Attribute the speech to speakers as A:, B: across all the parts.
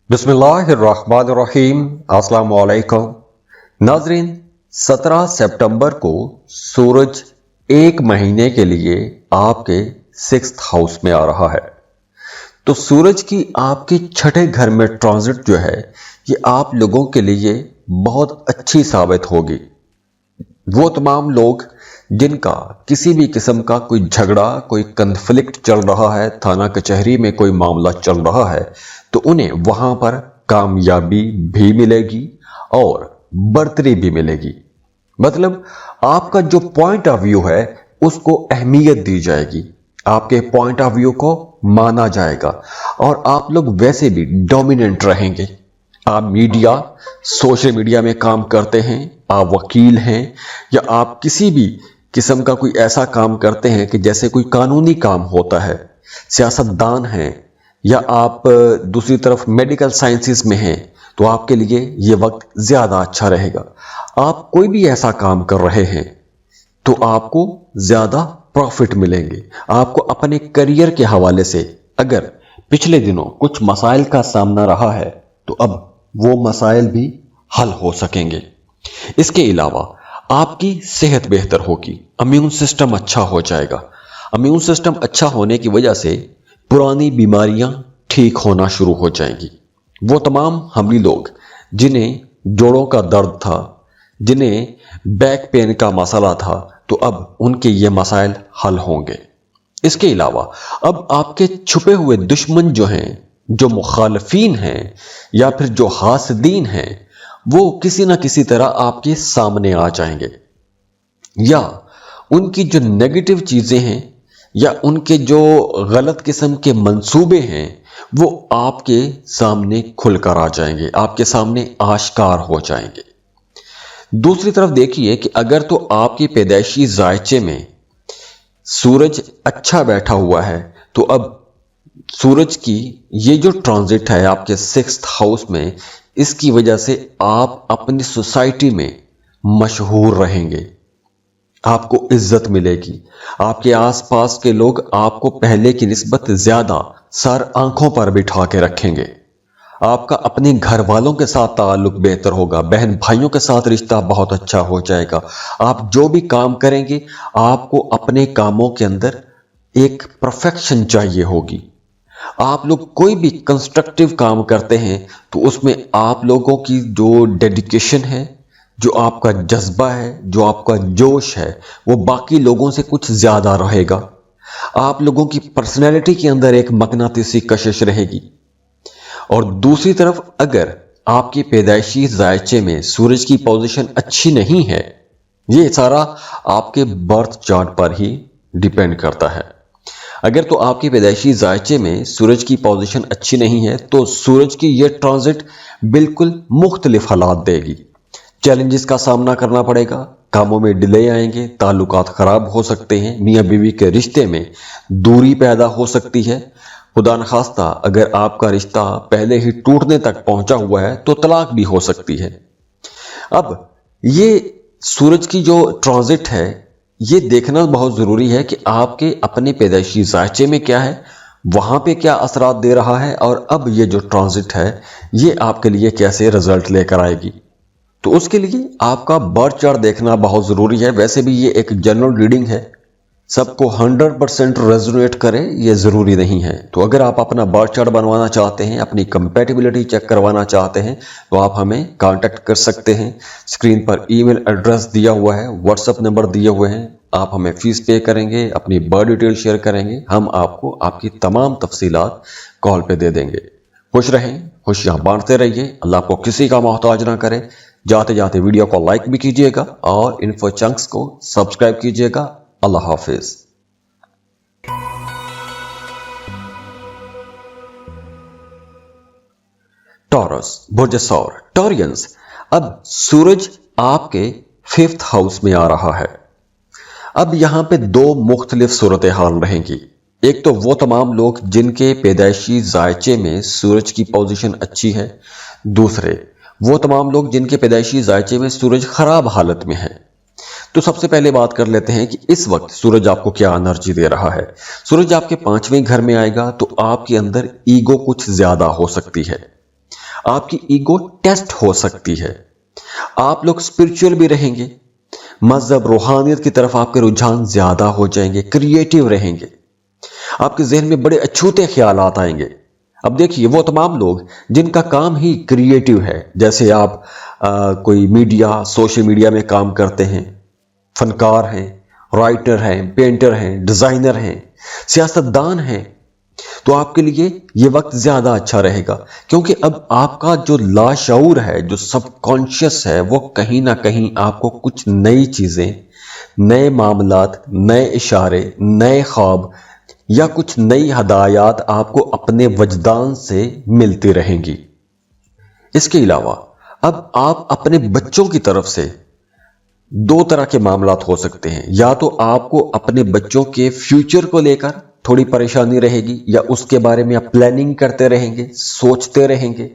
A: बिस्मिल्लाहिर्रहमानिर्रहीम। अस्सलाम वालेकुम नाजरीन। 17 सितंबर को सूरज एक महीने के लिए आपके 6th हाउस में आ रहा है। तो सूरज की आपके छठे घर में ट्रांजिट जो है ये आप लोगों के लिए बहुत अच्छी साबित होगी। वो तमाम लोग जिनका किसी भी किस्म का कोई झगड़ा, कोई कन्फ्लिक्ट चल रहा है, थाना कचहरी में कोई मामला चल रहा है, तो उन्हें वहां पर कामयाबी भी मिलेगी और बढ़तरी भी मिलेगी। मतलब आपका जो पॉइंट ऑफ व्यू है उसको अहमियत दी जाएगी, आपके पॉइंट ऑफ व्यू को माना जाएगा और आप लोग वैसे भी डोमिनेंट रहेंगे। आप मीडिया, सोशल मीडिया में काम करते हैं, आप वकील हैं या आप किसी भी किस्म का कोई ऐसा काम करते हैं कि जैसे कोई कानूनी काम होता है, सियासतदान हैं या आप दूसरी तरफ मेडिकल साइंसेस में हैं, तो आपके लिए ये वक्त ज़्यादा अच्छा रहेगा। आप कोई भी ऐसा काम कर रहे हैं तो आपको ज़्यादा प्रॉफिट मिलेंगे। आपको अपने करियर के हवाले से अगर पिछले दिनों कुछ मसाइल का सामना रहा है तो अब वो मसाइल भी हल हो सकेंगे। इसके अलावा आपकी सेहत बेहतर होगी, इम्यून सिस्टम अच्छा हो जाएगा। इम्यून सिस्टम अच्छा होने की वजह से पुरानी बीमारियां ठीक होना शुरू हो जाएंगी। वो तमाम हमली लोग जिन्हें जोड़ों का दर्द था, जिन्हें बैक पेन का मसला था, तो अब उनके ये मसाइल हल होंगे। इसके अलावा अब आपके छुपे हुए दुश्मन जो हैं, जो मुखालफीन हैं या फिर जो हासदीन हैं, वो किसी ना किसी तरह आपके सामने आ जाएंगे या उनकी जो नेगेटिव चीजें हैं या उनके जो गलत किस्म के मंसूबे हैं वो आपके सामने खुलकर आ जाएंगे, आपके सामने आश्कार हो जाएंगे। दूसरी तरफ देखिए कि अगर तो आपकी पैदाइशी जायचे में सूरज अच्छा बैठा हुआ है तो अब सूरज की ये जो ट्रांजिट है आपके 6th हाउस में, इसकी वजह से आप अपनी सोसाइटी में मशहूर रहेंगे, आपको इज्जत मिलेगी। आपके आसपास के लोग आपको पहले की निस्बत ज्यादा सर आंखों पर बिठा के रखेंगे। आपका अपने घर वालों के साथ ताल्लुक बेहतर होगा, बहन भाइयों के साथ रिश्ता बहुत अच्छा हो जाएगा। आप जो भी काम करेंगे आपको अपने कामों के अंदर एक परफेक्शन चाहिए होगी। आप लोग कोई भी कंस्ट्रक्टिव काम करते हैं तो उसमें आप लोगों की जो डेडिकेशन है, जो आपका जज्बा है, जो आपका जोश है, वो बाकी लोगों से कुछ ज्यादा रहेगा। आप लोगों की पर्सनैलिटी के अंदर एक मकनातीसी कशिश रहेगी। और दूसरी तरफ अगर आपकी पैदाइशी जायचे में सूरज की पोजीशन अच्छी नहीं है, ये सारा आपके बर्थ चार्ट पर ही डिपेंड करता है। अगर तो आपकी पैदाइशी जायचे में सूरज की पोजीशन अच्छी नहीं है तो सूरज की ये ट्रांजिट बिल्कुल मुख्तलिफ हालात देगी। चैलेंजेस का सामना करना पड़ेगा, कामों में डिले आएंगे, ताल्लुकात खराब हो सकते हैं, मियाँ बीवी के रिश्ते में दूरी पैदा हो सकती है। खुदा न खास्ता अगर आपका रिश्ता पहले ही टूटने तक पहुंचा हुआ है तो तलाक भी हो सकती है। अब ये सूरज की जो ट्रांजिट है ये देखना बहुत जरूरी है कि आपके अपने पैदाइशी जायचे में क्या है, वहां पे क्या असरात दे रहा है और अब ये जो ट्रांजिट है ये आपके लिए कैसे रिजल्ट लेकर आएगी। तो उसके लिए आपका बर्थ चार्ट देखना बहुत जरूरी है। वैसे भी ये एक जनरल रीडिंग है, सबको 100% रेजोनेट करे ये जरूरी नहीं है। तो अगर आप अपना बर्थ चार्ट बनवाना चाहते हैं, अपनी कंपैटिबिलिटी चेक करवाना चाहते हैं तो आप हमें कांटेक्ट कर सकते हैं। स्क्रीन पर ईमेल एड्रेस दिया हुआ है, व्हाट्सएप नंबर दिए हुए हैं। आप हमें फीस पे करेंगे, अपनी बर्थ डिटेल शेयर करेंगे, हम आपको आपकी तमाम तफसीलात कॉल पे दे देंगे। खुश रहें, खुशियां बांटते रहिए, अल्लाह आपको किसी का मोहताज ना करे। जाते जाते वीडियो को लाइक भी कीजिएगा और इन्फो चंक्स को सब्सक्राइब कीजिएगा। अल्लाह हाफिज। टॉरस, बुर्ज सौर, टॉरियंस, अब सूरज आपके 5th हाउस में आ रहा है। अब यहां पे दो मुख्तलिफ सूरत हाल रहेंगी। एक तो वो तमाम लोग जिनके पैदाइशी जायचे में सूरज की पोजीशन अच्छी है, दूसरे वो तमाम लोग जिनके पैदाइशी जायचे में सूरज खराब हालत में है। तो सबसे पहले बात कर लेते हैं कि इस वक्त सूरज आपको क्या एनर्जी दे रहा है। सूरज आपके 5वें घर में आएगा तो आपके अंदर ईगो कुछ ज्यादा हो सकती है। आपकी ईगो टेस्ट हो सकती है। आप लोग स्पिरिचुअल भी रहेंगे, मजहब रूहानियत की तरफ आपके रुझान ज्यादा हो जाएंगे, क्रिएटिव रहेंगे, आपके जहन में बड़े अछूते ख्यालात आएंगे। अब देखिए, वो तमाम लोग जिनका काम ही क्रिएटिव है, जैसे आप कोई मीडिया, सोशल मीडिया में काम करते हैं, फनकार हैं, राइटर हैं, पेंटर हैं, डिजाइनर हैं, सियासतदान हैं, तो आपके लिए ये वक्त ज्यादा अच्छा रहेगा, क्योंकि अब आपका जो लाशऊर है, जो सबकॉन्शियस है, वो कहीं ना कहीं आपको कुछ नई चीजें, नए मामलात, नए इशारे, नए ख्वाब या कुछ नई हदायत आपको अपने वजदान से मिलती रहेंगी। इसके अलावा अब आप अपने बच्चों की तरफ से दो तरह के मामलात हो सकते हैं। या तो आपको अपने बच्चों के फ्यूचर को लेकर थोड़ी परेशानी रहेगी, या उसके बारे में आप प्लानिंग करते रहेंगे, सोचते रहेंगे,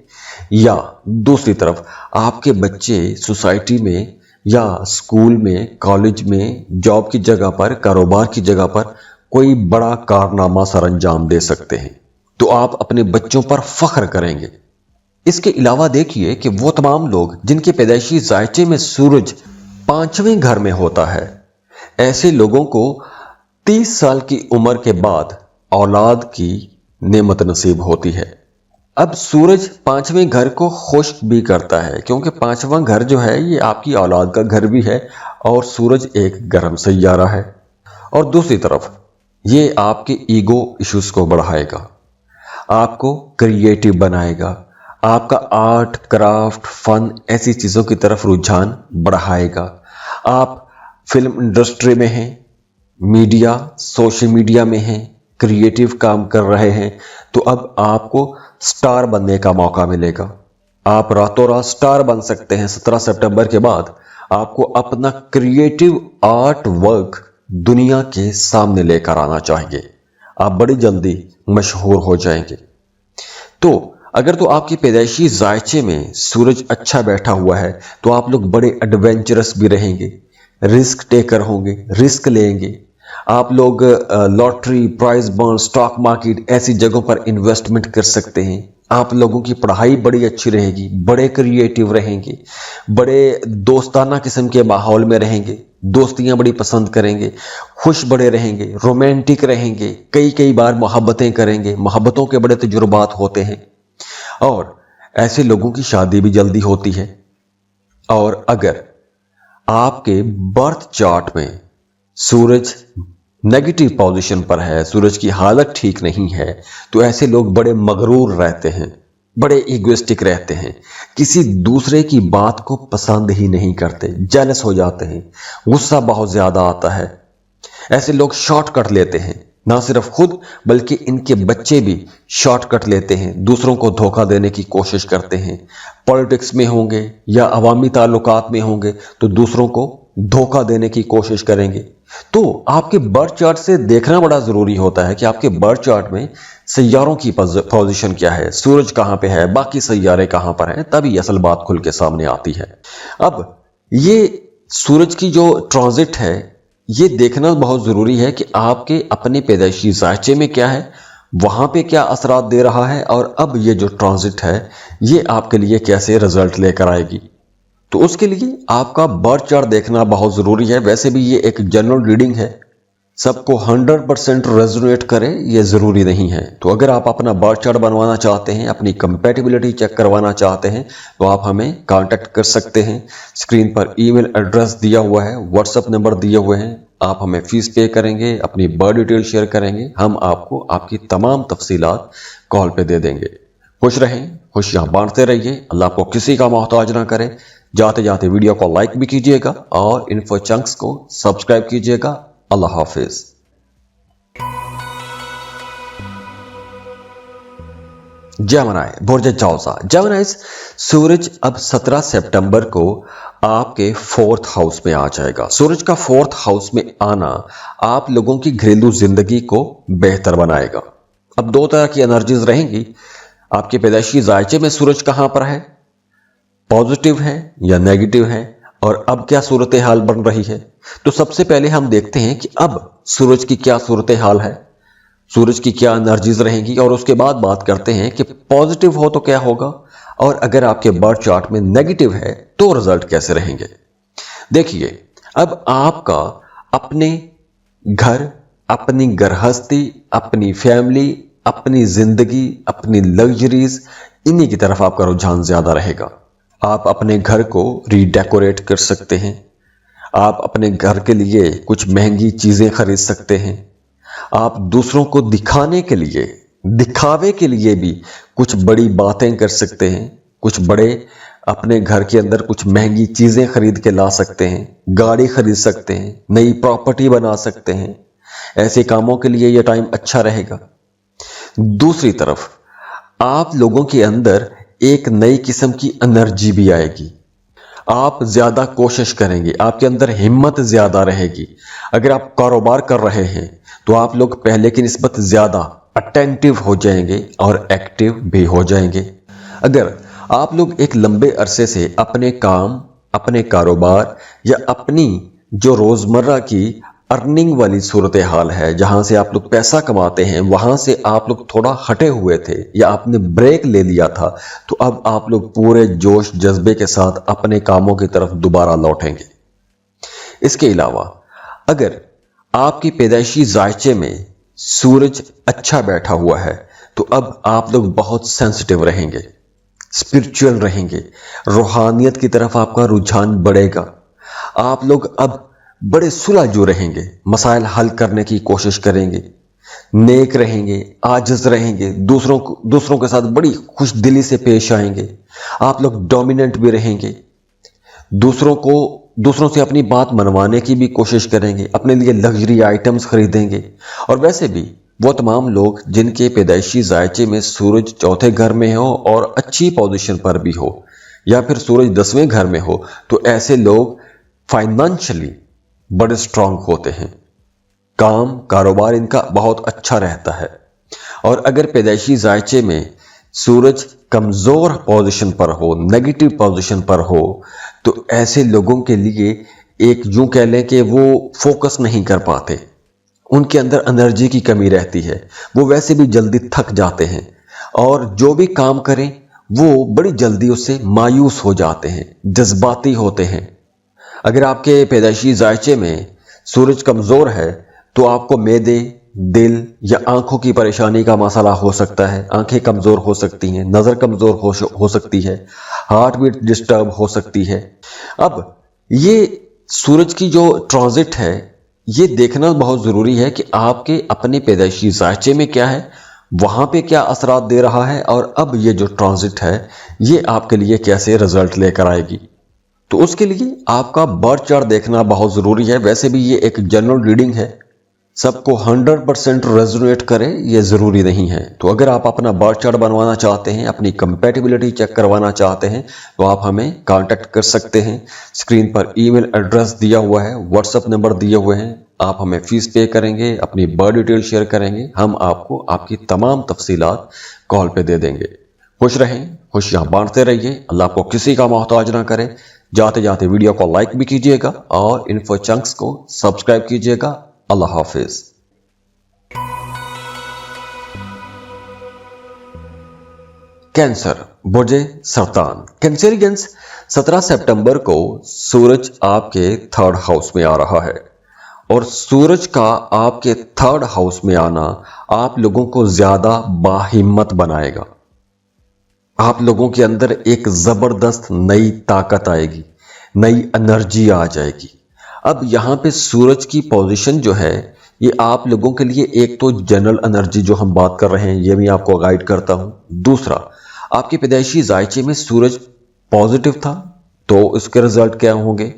A: या दूसरी तरफ आपके बच्चे सोसाइटी में या स्कूल में, कॉलेज में, जॉब की जगह पर, कारोबार की जगह पर कोई बड़ा कारनामा सर अंजाम दे सकते हैं, तो आप अपने बच्चों पर फख्र करेंगे। इसके अलावा देखिए कि वो तमाम लोग जिनके पैदाइशी जायचे में सूरज 5वें घर में होता है, ऐसे लोगों को 30 साल की उम्र के बाद औलाद की नेमत नसीब होती है। अब सूरज 5वें घर को खुश भी करता है, क्योंकि 5वां घर जो है ये आपकी औलाद का घर भी है, और सूरज एक गर्म सैयारा है। और दूसरी तरफ ये आपके ईगो इश्यूज को बढ़ाएगा, आपको क्रिएटिव बनाएगा, आपका आर्ट, क्राफ्ट, फन, ऐसी चीजों की तरफ रुझान बढ़ाएगा। आप फिल्म इंडस्ट्री में हैं, मीडिया, सोशल मीडिया में हैं, क्रिएटिव काम कर रहे हैं, तो अब आपको स्टार बनने का मौका मिलेगा। आप रातों रात स्टार बन सकते हैं। 17 सितंबर के बाद आपको अपना क्रिएटिव आर्ट वर्क दुनिया के सामने लेकर आना चाहिए। आप बड़ी जल्दी मशहूर हो जाएंगे। तो अगर तो आपकी पैदाइशी जायचे में सूरज अच्छा बैठा हुआ है, तो आप लोग बड़े एडवेंचरस भी रहेंगे, रिस्क टेकर होंगे, रिस्क लेंगे। आप लोग lottery, prize bond, stock market, ऐसी जगहों पर इन्वेस्टमेंट कर सकते हैं। आप लोगों की पढ़ाई बड़ी अच्छी रहेगी, बड़े क्रिएटिव रहेंगे, बड़े दोस्ताना किस्म के माहौल में रहेंगे, दोस्तियां बड़ी पसंद करेंगे, खुश बड़े रहेंगे, रोमांटिक रहेंगे, कई बार मोहब्बतें करेंगे, मोहब्बतों के बड़े तजुर्बात होते हैं, और ऐसे लोगों की शादी भी जल्दी होती है। और अगर आपके बर्थ चार्ट में सूरज नेगेटिव पोजीशन पर है, सूरज की हालत ठीक नहीं है, तो ऐसे लोग बड़े मगरूर रहते हैं, बड़े इगोइस्टिक रहते हैं, किसी दूसरे की बात को पसंद ही नहीं करते, जेलस हो जाते हैं, गुस्सा बहुत ज्यादा आता है। ऐसे लोग शॉर्टकट लेते हैं, ना सिर्फ खुद बल्कि इनके बच्चे भी शॉर्टकट लेते हैं, दूसरों को धोखा देने की कोशिश करते हैं। पॉलिटिक्स में होंगे या अवामी ताल्लुकात में होंगे तो दूसरों को धोखा देने की कोशिश करेंगे। तो आपके बर्थ चार्ट से देखना बड़ा जरूरी होता है कि आपके बर्थ चार्ट में सैयारों की पोजीशन क्या है, सूरज कहां पे है, बाकी सैयारे कहां पर हैं, तभी असल बात खुल के सामने आती है। अब ये सूरज की जो ट्रांजिट है, ये देखना बहुत जरूरी है कि आपके अपने पैदाइशी जायचे में क्या है, वहां पे क्या असरात दे रहा है, और अब ये जो ट्रांजिट है ये आपके लिए कैसे रिजल्ट लेकर आएगी। तो उसके लिए आपका बर्थ चार्ट देखना बहुत जरूरी है। वैसे भी ये एक जनरल रीडिंग है, सबको 100% रेजोनेट करे ये जरूरी नहीं है। तो अगर आप अपना बर्थ चार्ट बनवाना चाहते हैं, अपनी कंपैटिबिलिटी चेक करवाना चाहते हैं, तो आप हमें कांटेक्ट कर सकते हैं। स्क्रीन पर ईमेल एड्रेस दिया हुआ है, व्हाट्सएप नंबर दिए हुए हैं, आप हमें फीस पे करेंगे, अपनी बर्थ डिटेल शेयर करेंगे, हम आपको आपकी तमाम तफसीलात कॉल पे दे देंगे। खुश रहें, खुशियां बांटते रहिए, अल्लाह आपको किसी का मोहताज ना करे। जाते जाते वीडियो को लाइक भी कीजिएगा और इन्फो चंक्स को सब्सक्राइब कीजिएगा। अल्लाह हाफिज। जेमिनी, बुर्ज जौज़ा। जेमिनीज, सूरज अब 17 सितंबर को आपके 4th हाउस में आ जाएगा। सूरज का 4th हाउस में आना आप लोगों की घरेलू जिंदगी को बेहतर बनाएगा। अब दो तरह की एनर्जीज रहेंगी। आपके पैदाइशी जायचे में सूरज कहां पर है, पॉजिटिव है या नेगेटिव है, और अब क्या सूरत हाल बन रही है। तो सबसे पहले हम देखते हैं कि अब सूरज की क्या सूरत हाल है। सूरज की क्या एनर्जीज रहेंगी, और उसके बाद बात करते हैं कि पॉजिटिव हो तो क्या होगा, और अगर आपके बर्थ चार्ट में नेगेटिव है तो रिजल्ट कैसे रहेंगे। देखिए, अब आपका अपने घर, अपनी गृहस्थी, अपनी फैमिली, अपनी जिंदगी, अपनी लग्जरीज, इन्हीं की तरफ आपका रुझान ज्यादा रहेगा। आप अपने घर को रीडेकोरेट कर सकते हैं, आप अपने घर के लिए कुछ महंगी चीजें खरीद सकते हैं, आप दूसरों को दिखाने के लिए, दिखावे के लिए भी कुछ बड़ी बातें कर सकते हैं, कुछ बड़े अपने घर के अंदर कुछ महंगी चीजें खरीद के ला सकते हैं, गाड़ी खरीद सकते हैं, नई प्रॉपर्टी बना सकते हैं। ऐसे कामों के लिए यह टाइम अच्छा रहेगा। दूसरी तरफ आप लोगों के अंदर एक नई किस्म की एनर्जी भी आएगी। आप ज्यादा कोशिश करेंगे, आपके अंदर हिम्मत ज्यादा रहेगी। अगर आप कारोबार कर रहे हैं तो आप लोग पहले की निस्बत ज्यादा अटेंटिव हो जाएंगे और एक्टिव भी हो जाएंगे। अगर आप लोग एक लंबे अरसे से अपने काम, अपने कारोबार या अपनी जो रोजमर्रा की अर्निंग वाली सूरत हाल है, जहां से आप लोग पैसा कमाते हैं, वहां से आप लोग थोड़ा हटे हुए थे या आपने ब्रेक ले लिया था, तो अब आप लोग पूरे जोश जज्बे के साथ अपने कामों की तरफ दोबारा लौटेंगे। इसके अलावा अगर आपकी पैदाइशी जायचे में सूरज अच्छा बैठा हुआ है तो अब आप लोग बहुत सेंसिटिव रहेंगे, स्पिरिचुअल रहेंगे, रूहानियत की तरफ आपका रुझान बढ़ेगा। आप लोग अब बड़े सुलझू रहेंगे, मसाइल हल करने की कोशिश करेंगे, नेक रहेंगे, आजिज रहेंगे, दूसरों के साथ बड़ी खुश दिली से पेश आएंगे। आप लोग डोमिनेंट भी रहेंगे, दूसरों से अपनी बात मनवाने की भी कोशिश करेंगे, अपने लिए लग्जरी आइटम्स खरीदेंगे। और वैसे भी वो तमाम लोग जिनके पैदाइशी जायचे में सूरज चौथे घर में हो और अच्छी पोजीशन पर भी हो, या फिर सूरज 10वें घर में हो, तो ऐसे लोग फाइनेंशियली बड़े स्ट्रांग होते हैं, काम कारोबार इनका बहुत अच्छा रहता है। और अगर पैदाइशी जायचे में सूरज कमजोर पोजीशन पर हो, नेगेटिव पोजीशन पर हो, तो ऐसे लोगों के लिए एक यूं कह लें कि वो फोकस नहीं कर पाते, उनके अंदर एनर्जी की कमी रहती है, वो वैसे भी जल्दी थक जाते हैं और जो भी काम करें वो बड़ी जल्दी उससे मायूस हो जाते हैं, जज्बाती होते हैं। अगर आपके पैदाइशी जायचे में सूरज कमजोर है तो आपको मैदे, दिल या आंखों की परेशानी का मसला हो सकता है, आंखें कमजोर हो सकती हैं, नजर कमजोर हो सकती है, हार्ट बीट डिस्टर्ब हो सकती है। अब ये सूरज की जो ट्रांजिट है, ये देखना बहुत जरूरी है कि आपके अपने पैदाइशी जायचे में क्या है, वहां पे क्या असरात दे रहा है, और अब ये जो ट्रांजिट है ये आपके लिए कैसे रिजल्ट लेकर आएगी। तो उसके लिए आपका बर्थ चार्ट देखना बहुत जरूरी है। वैसे भी ये एक जनरल रीडिंग है, सबको 100% रेजोनेट करे ये जरूरी नहीं है। तो अगर आप अपना बर्थ चार्ट बनवाना चाहते हैं, अपनी कंपैटिबिलिटी चेक करवाना चाहते हैं, तो आप हमें कांटेक्ट कर सकते हैं। स्क्रीन पर ईमेल एड्रेस दिया हुआ है, व्हाट्सएप नंबर दिए हुए हैं। आप हमें फीस पे करेंगे, अपनी बर्थ डिटेल शेयर करेंगे, हम आपको आपकी तमाम तफसीलात कॉल पे दे देंगे। खुश रहें, खुशियां बांटते रहिए, अल्लाह आपको किसी का मोहताज ना करे। जाते जाते वीडियो को लाइक भी कीजिएगा और इन्फो चंक्स को सब्सक्राइब कीजिएगा। अल्लाह हाफिज। कैंसर, बुर्जे सरतान। कैंसरियंस, 17 सितंबर को सूरज आपके 3rd हाउस में आ रहा है और सूरज का आपके 3rd हाउस में आना आप लोगों को ज्यादा बाहिम्मत बनाएगा। आप लोगों के अंदर एक जबरदस्त नई ताकत आएगी, नई एनर्जी आ जाएगी। अब यहाँ पे सूरज की पोजीशन जो है ये आप लोगों के लिए एक तो जनरल एनर्जी जो हम बात कर रहे हैं ये भी आपको गाइड करता हूं। दूसरा, आपके पैदाइशी जायचे में सूरज पॉजिटिव था तो इसके रिजल्ट क्या होंगे।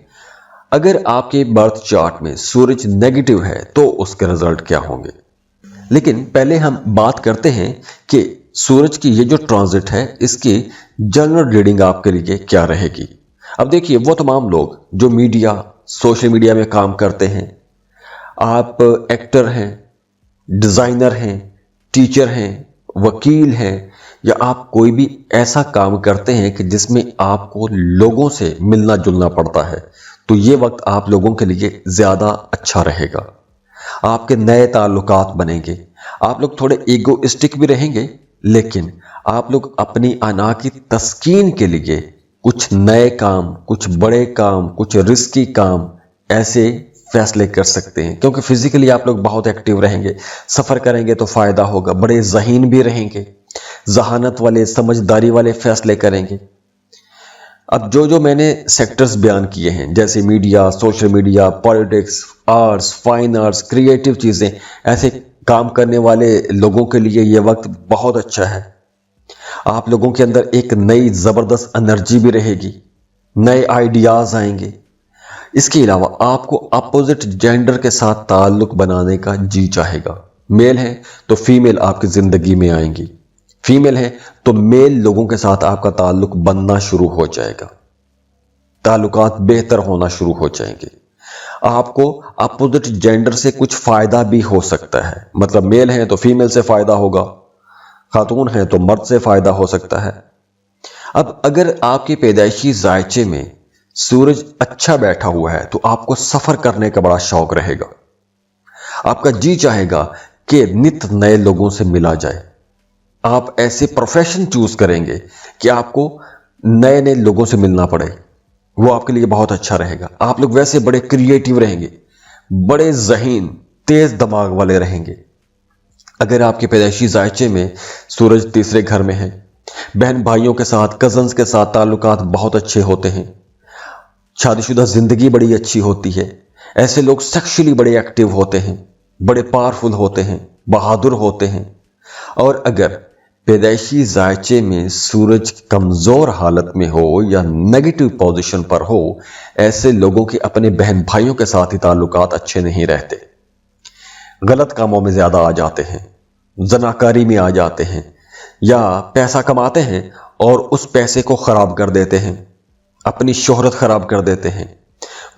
A: अगर आपके बर्थ चार्ट में सूरज नेगेटिव है तो उसके रिजल्ट क्या होंगे। लेकिन पहले हम बात करते हैं कि सूरज की ये जो ट्रांजिट है इसकी जनरल रीडिंग आपके लिए क्या रहेगी। अब देखिए, वो तमाम लोग जो मीडिया, सोशल मीडिया में काम करते हैं, आप एक्टर हैं, डिजाइनर हैं, टीचर हैं, वकील हैं, या आप कोई भी ऐसा काम करते हैं कि जिसमें आपको लोगों से मिलना जुलना पड़ता है, तो ये वक्त आप लोगों के लिए ज्यादा अच्छा रहेगा। आपके नए ताल्लुकात बनेंगे, आप लोग थोड़े ईगोइस्टिक भी रहेंगे, लेकिन आप लोग अपनी अना की तस्कीन के लिए कुछ नए काम, कुछ बड़े काम, कुछ रिस्की काम ऐसे फैसले कर सकते हैं, क्योंकि फिजिकली आप लोग बहुत एक्टिव रहेंगे। सफर करेंगे तो फायदा होगा, बड़े ज़हीन भी रहेंगे, जहानत वाले, समझदारी वाले फैसले करेंगे। अब जो मैंने सेक्टर्स बयान किए हैं, जैसे media, social media, politics, arts, fine arts, creative चीज़ें, ऐसे काम करने वाले लोगों के लिए ये वक्त बहुत अच्छा है। आप लोगों के अंदर एक नई ज़बरदस्त एनर्जी भी रहेगी, नए आइडियाज़ आएंगे। इसके अलावा आपको अपोजिट जेंडर के साथ ताल्लुक बनाने का जी चाहेगा। मेल है तो फीमेल आपकी ज़िंदगी में आएंगी, फीमेल है तो मेल लोगों के साथ आपका ताल्लुक बनना शुरू हो जाएगा, ताल्लुकात बेहतर होना शुरू हो जाएंगे। आपको अपोजिट जेंडर से कुछ फायदा भी हो सकता है, मतलब मेल है तो फीमेल से फायदा होगा, खातून है तो मर्द से फायदा हो सकता है। अब अगर आपके पैदाइशी जायचे में सूरज अच्छा बैठा हुआ है तो आपको सफर करने का बड़ा शौक रहेगा। आपका जी चाहेगा कि नित नए लोगों से मिला जाए। आप ऐसे प्रोफेशन चूज करेंगे कि आपको नए नए लोगों से मिलना पड़े, वो आपके लिए बहुत अच्छा रहेगा। आप लोग वैसे बड़े क्रिएटिव रहेंगे, बड़े ज़हीन, तेज दिमाग वाले रहेंगे। अगर आपके पैदाइशी जायचे में सूरज तीसरे घर में है, बहन भाइयों के साथ, कजन्स के साथ ताल्लुकात बहुत अच्छे होते हैं, शादीशुदा जिंदगी बड़ी अच्छी होती है। ऐसे लोग सेक्सुअली बड़े एक्टिव होते हैं, बड़े पावरफुल होते हैं, बहादुर होते हैं। और अगर पैदाइशी जायचे में सूरज कमजोर हालत में हो या नेगेटिव पोजीशन पर हो, ऐसे लोगों के अपने बहन भाइयों के साथ ही ताल्लुकात अच्छे नहीं रहते, गलत कामों में ज्यादा आ जाते हैं, जनाकारी में आ जाते हैं, या पैसा कमाते हैं और उस पैसे को खराब कर देते हैं, अपनी शोहरत खराब कर देते हैं।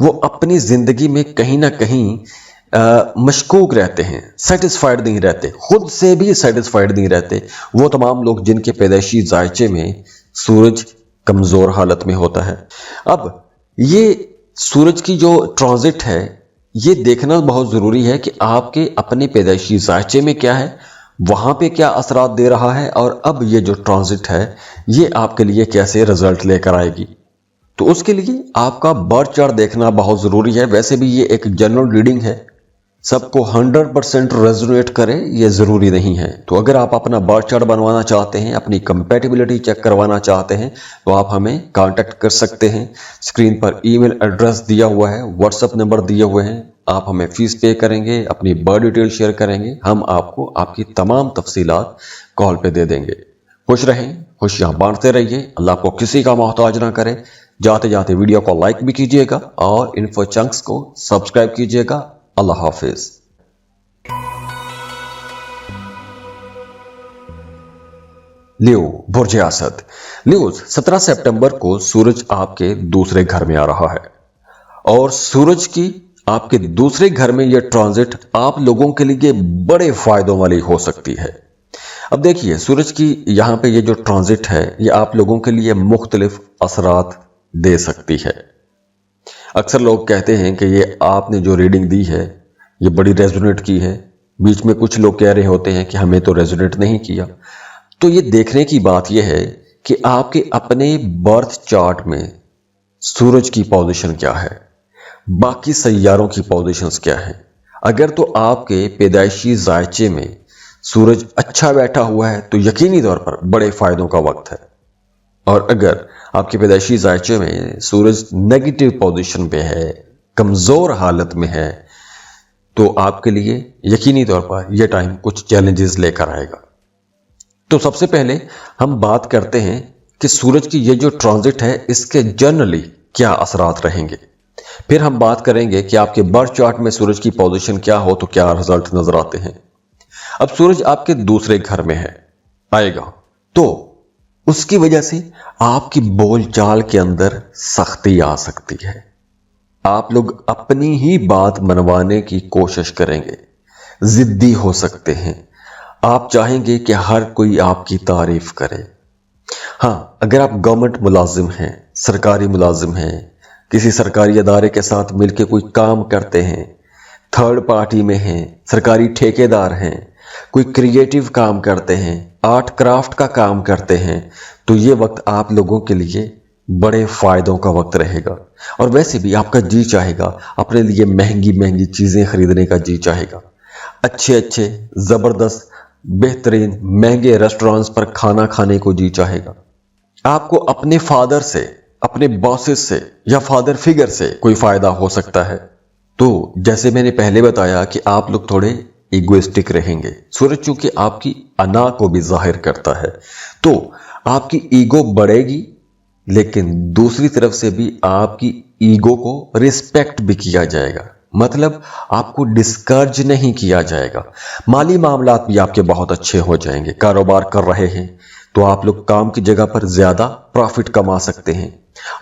A: वो अपनी जिंदगी में कहीं ना कहीं मशकूक रहते हैं, सेटिस्फाइड नहीं रहते, खुद से भी सेटिस्फाइड नहीं रहते। वो तमाम लोग जिनके पैदाइशी जायचे में सूरज कमजोर हालत में होता है। अब ये सूरज की जो ट्रांजिट है, ये देखना बहुत जरूरी है कि आपके अपने पैदाइशी जायचे में क्या है, वहां पे क्या असरात दे रहा है, और अब ये जो ट्रांजिट है ये आपके लिए कैसे रिजल्ट लेकर आएगी। तो उसके लिए आपका बर्थ चार्ट देखना बहुत जरूरी है। वैसे भी ये एक जनरल रीडिंग है, सबको 100% रेजोनेट करे ये जरूरी नहीं है। तो अगर आप अपना बर्थ चार्ट बनवाना चाहते हैं, अपनी कंपैटिबिलिटी चेक करवाना चाहते हैं, तो आप हमें कांटेक्ट कर सकते हैं। स्क्रीन पर ईमेल एड्रेस दिया हुआ है, व्हाट्सएप नंबर दिए हुए हैं। आप हमें फीस पे करेंगे, अपनी बर्थ डिटेल शेयर करेंगे, हम आपको आपकी तमाम तफसीलात कॉल पे दे देंगे। खुश रहें, खुशियां बांटते रहिए, अल्लाह को किसी का मोहताज ना करे। जाते जाते वीडियो को लाइक भी कीजिएगा और इन्फो चंक्स को सब्सक्राइब कीजिएगा। अल्लाह हाफिज। लियो बुर्ज असद। लियोज 17 सितंबर को सूरज आपके दूसरे घर में आ रहा है, और सूरज की आपके दूसरे घर में यह ट्रांजिट आप लोगों के लिए बड़े फायदों वाली हो सकती है। अब देखिए, सूरज की यहां पे ये जो ट्रांजिट है ये आप लोगों के लिए मुख्तलिफ असरात दे सकती है। अक्सर लोग कहते हैं कि ये आपने जो रीडिंग दी है ये बड़ी रेजोनेट की है। बीच में कुछ लोग कह रहे होते हैं कि हमें तो रेजोनेट नहीं किया। तो ये देखने की बात यह है कि आपके अपने बर्थ चार्ट में सूरज की पोजीशन क्या है, बाकी सैयारों की पोजीशंस क्या है। अगर तो आपके पैदाइशी जायचे में सूरज अच्छा बैठा हुआ है तो यकीनी तौर पर बड़े फायदों का वक्त है, और अगर आपके पैदाइशी जायचे में सूरज नेगेटिव पोजीशन पे है, कमजोर हालत में है, तो आपके लिए यकीनी तौर पर यह टाइम कुछ चैलेंजेस लेकर आएगा। तो सबसे पहले हम बात करते हैं कि सूरज की ये जो ट्रांजिट है इसके जनरली क्या असरात रहेंगे। फिर हम बात करेंगे कि आपके बर्थ चार्ट में सूरज की पोजीशन क्या हो तो क्या रिजल्ट नजर आते हैं। अब सूरज आपके दूसरे घर में है आएगा, तो उसकी वजह से आपकी बोलचाल के अंदर सख्ती आ सकती है। आप लोग अपनी ही बात मनवाने की कोशिश करेंगे, जिद्दी हो सकते हैं, आप चाहेंगे कि हर कोई आपकी तारीफ करे। हाँ, अगर आप गवर्नमेंट मुलाजिम हैं, सरकारी मुलाजिम हैं, किसी सरकारी अदारे के साथ मिलकर कोई काम करते हैं, थर्ड पार्टी में हैं, सरकारी ठेकेदार हैं, कोई क्रिएटिव काम करते हैं, आर्ट क्राफ्ट का काम करते हैं, तो ये वक्त आप लोगों के लिए बड़े फायदों का वक्त रहेगा। और वैसे भी आपका जी चाहेगा, अपने लिए महंगी महंगी चीज़ें खरीदने का जी चाहेगा, अच्छे अच्छे ज़बरदस्त बेहतरीन महंगे रेस्टोरेंट्स पर खाना खाने को जी चाहेगा। आपको अपने फादर से, अपने बॉसेस से या फादर फिगर से कोई फ़ायदा हो सकता है। तो जैसे मैंने पहले बताया कि आप लोग थोड़े इगोइस्टिक रहेंगे। सूरज चूंकि आपकी अना को भी जाहिर करता है, तो आपकी ईगो बढ़ेगी, लेकिन दूसरी तरफ से भी आपकी ईगो को रिस्पेक्ट भी किया जाएगा, मतलब आपको डिस्करेज नहीं किया जाएगा। माली मामलात भी आपके बहुत अच्छे हो जाएंगे। कारोबार कर रहे हैं तो आप लोग काम की जगह पर ज्यादा प्रॉफिट कमा सकते हैं,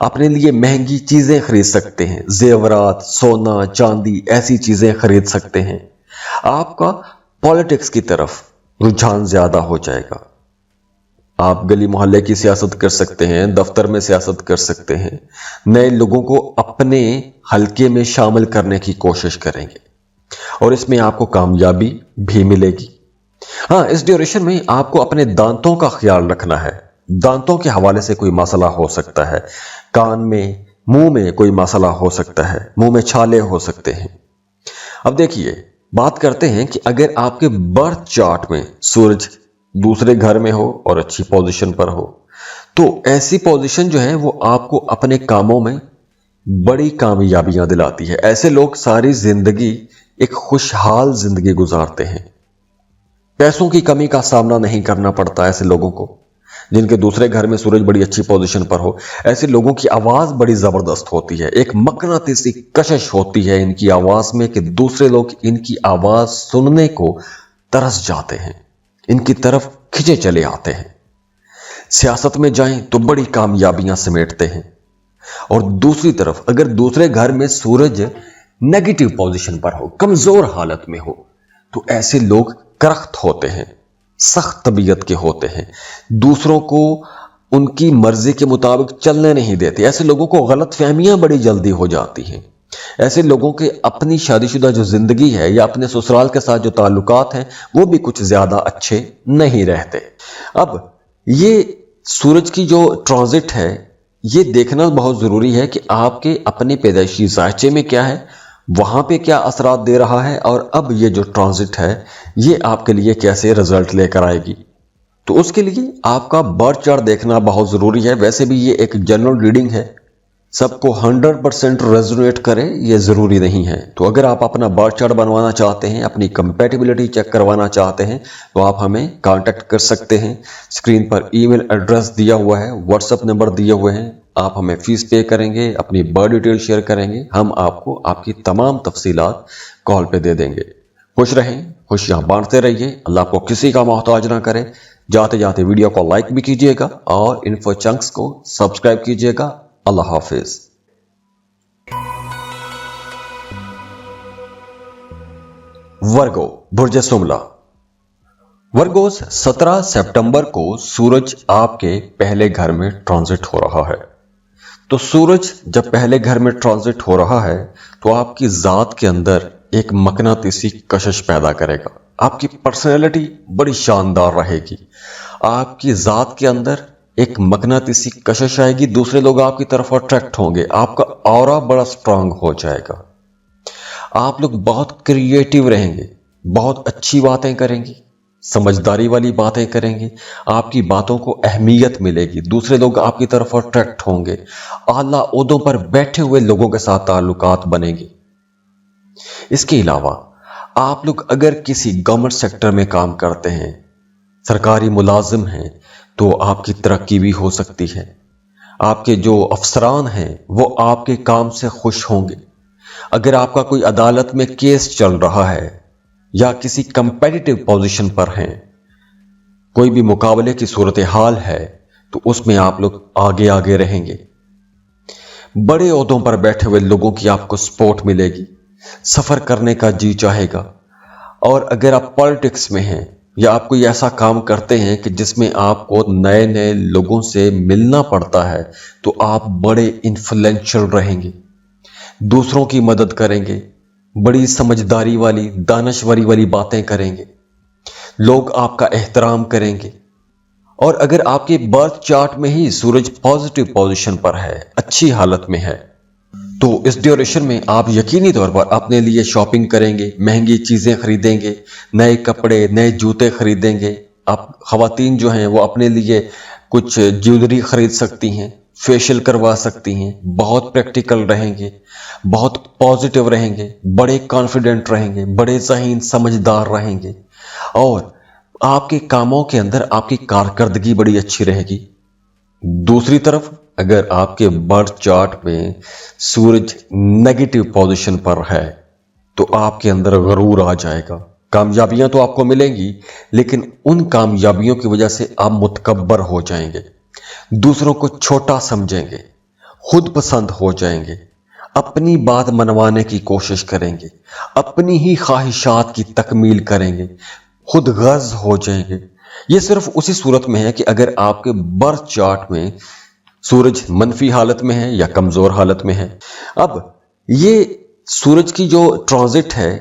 A: अपने लिए महंगी चीजें खरीद सकते हैं, जेवरात, सोना, चांदी, ऐसी चीजें खरीद सकते हैं। आपका पॉलिटिक्स की तरफ रुझान ज्यादा हो जाएगा। आप गली मोहल्ले की सियासत कर सकते हैं, दफ्तर में सियासत कर सकते हैं, नए लोगों को अपने हलके में शामिल करने की कोशिश करेंगे और इसमें आपको कामयाबी भी मिलेगी। हाँ, इस ड्यूरेशन में आपको अपने दांतों का ख्याल रखना है। दांतों के हवाले से कोई मसला हो सकता है, कान में, मुंह में कोई मसला हो सकता है, मुंह में छाले हो सकते हैं। अब देखिए, बात करते हैं कि अगर आपके बर्थ चार्ट में सूरज दूसरे घर में हो और अच्छी पोजीशन पर हो, तो ऐसी पोजीशन जो है वो आपको अपने कामों में बड़ी कामयाबियां दिलाती है। ऐसे लोग सारी जिंदगी एक खुशहाल जिंदगी गुजारते हैं। पैसों की कमी का सामना नहीं करना पड़ता ऐसे लोगों को, जिनके दूसरे घर में सूरज बड़ी अच्छी पोजीशन पर हो। ऐसे लोगों की आवाज बड़ी जबरदस्त होती है, एक मकनातीसी कशिश होती है इनकी आवाज में कि दूसरे लोग इनकी आवाज सुनने को तरस जाते हैं, इनकी तरफ खिंचे चले आते हैं। सियासत में जाएं तो बड़ी कामयाबियां समेटते हैं। और दूसरी तरफ अगर दूसरे घर में सूरज नेगेटिव पोजीशन पर हो, कमजोर हालत में हो, तो ऐसे लोग करख्त होते हैं, सख्त तबीयत के होते हैं, दूसरों को उनकी मर्जी के मुताबिक चलने नहीं देते। ऐसे लोगों को गलत फहमियां बड़ी जल्दी हो जाती हैं। ऐसे लोगों के अपनी शादीशुदा जो जिंदगी है या अपने ससुराल के साथ जो ताल्लुकात हैं वो भी कुछ ज्यादा अच्छे नहीं रहते। अब ये सूरज की जो ट्रांजिट है, ये देखना बहुत जरूरी है कि आपके अपने पैदाइशी जायचे में क्या है, वहां पे क्या असरात दे रहा है, और अब ये जो ट्रांजिट है ये आपके लिए कैसे रिजल्ट लेकर आएगी। तो उसके लिए आपका बर्थ चार्ट देखना बहुत जरूरी है। वैसे भी ये एक जनरल रीडिंग है, सबको 100% रेजोनेट करे ये जरूरी नहीं है। तो अगर आप अपना बर्थ चार्ट बनवाना चाहते हैं, अपनी कंपैटिबिलिटी चेक करवाना चाहते हैं, तो आप हमें कांटेक्ट कर सकते हैं। स्क्रीन पर ईमेल एड्रेस दिया हुआ है, व्हाट्सएप नंबर दिए हुए हैं। आप हमें फीस पे करेंगे, अपनी बर्थ डिटेल शेयर करेंगे, हम आपको आपकी तमाम तफसीलात कॉल पे दे देंगे। खुश रहें, खुशियां बांटते रहिए, अल्लाह को किसी का मोहताज ना करे। जाते जाते वीडियो को लाइक भी कीजिएगा और इन्फो चंक्स को सब्सक्राइब कीजिएगा। अल्लाह हाफिज। वर्गो, बुर्ज सुमला। वर्गोस 17 सितंबर को सूरज आपके पहले घर में ट्रांजिट हो रहा है। तो सूरज जब पहले घर में ट्रांजिट हो रहा है तो आपकी जात के अंदर एक मकनातीसी कशिश पैदा करेगा। आपकी पर्सनैलिटी बड़ी शानदार रहेगी। आपकी जात के अंदर एक मकनातीसी कशिश आएगी, दूसरे लोग आपकी तरफ अट्रैक्ट होंगे, आपका ऑरा बड़ा स्ट्रांग हो जाएगा। आप लोग बहुत क्रिएटिव रहेंगे, बहुत अच्छी बातें करेंगे, समझदारी वाली बातें करेंगे, आपकी बातों को अहमियत मिलेगी, दूसरे लोग आपकी तरफ अट्रैक्ट होंगे, आला ओहदों पर बैठे हुए लोगों के साथ ताल्लुकात बनेंगे। इसके अलावा आप लोग अगर किसी गवर्नमेंट सेक्टर में काम करते हैं, सरकारी मुलाजिम हैं, तो आपकी तरक्की भी हो सकती है। आपके जो अफसरान हैं वो आपके काम से खुश होंगे। अगर आपका कोई अदालत में केस चल रहा है या किसी कंपेटिटिव पोजीशन पर हैं, कोई भी मुकाबले की सूरत हाल है, तो उसमें आप लोग आगे आगे रहेंगे। बड़े ओहदों पर बैठे हुए लोगों की आपको सपोर्ट मिलेगी, सफर करने का जी चाहेगा। और अगर आप पॉलिटिक्स में हैं या आप कोई ऐसा काम करते हैं कि जिसमें आपको नए नए लोगों से मिलना पड़ता है, तो आप बड़े इन्फ्लुएंशियल रहेंगे, दूसरों की मदद करेंगे, बड़ी समझदारी वाली, दानश्वरी वाली बातें करेंगे। लोग आपका एहतराम करेंगे। और अगर आपके बर्थ चार्ट में ही सूरज पॉजिटिव पोजीशन पर है, अच्छी हालत में है, तो इस ड्यूरेशन में आप यकीनी तौर पर अपने लिए शॉपिंग करेंगे, महंगी चीजें खरीदेंगे, नए कपड़े, नए जूते खरीदेंगे। आप खवातीन जो हैं वो अपने लिए कुछ ज्वेलरी खरीद सकती हैं, फेशियल करवा सकती हैं, बहुत प्रैक्टिकल रहेंगे, बहुत पॉजिटिव रहेंगे, बड़े कॉन्फिडेंट रहेंगे, बड़े ज़हीन समझदार रहेंगे, और आपके कामों के अंदर आपकी कारकर्दगी बड़ी अच्छी रहेगी। दूसरी तरफ अगर आपके बर्थ चार्ट में सूरज नेगेटिव पोजीशन पर है तो आपके अंदर गरूर आ जाएगा। कामयाबियां तो आपको मिलेंगी, लेकिन उन कामयाबियों की वजह से आप मुतकब्बर हो जाएंगे, दूसरों को छोटा समझेंगे, खुद पसंद हो जाएंगे, अपनी बात मनवाने की कोशिश करेंगे, अपनी ही ख्वाहिशात की तकमील करेंगे, खुद गर्ज हो जाएंगे। ये सिर्फ उसी सूरत में है कि अगर आपके बर्थ चार्ट में सूरज मनफी हालत में है या कमजोर हालत में है। अब ये सूरज की जो ट्रांजिट है,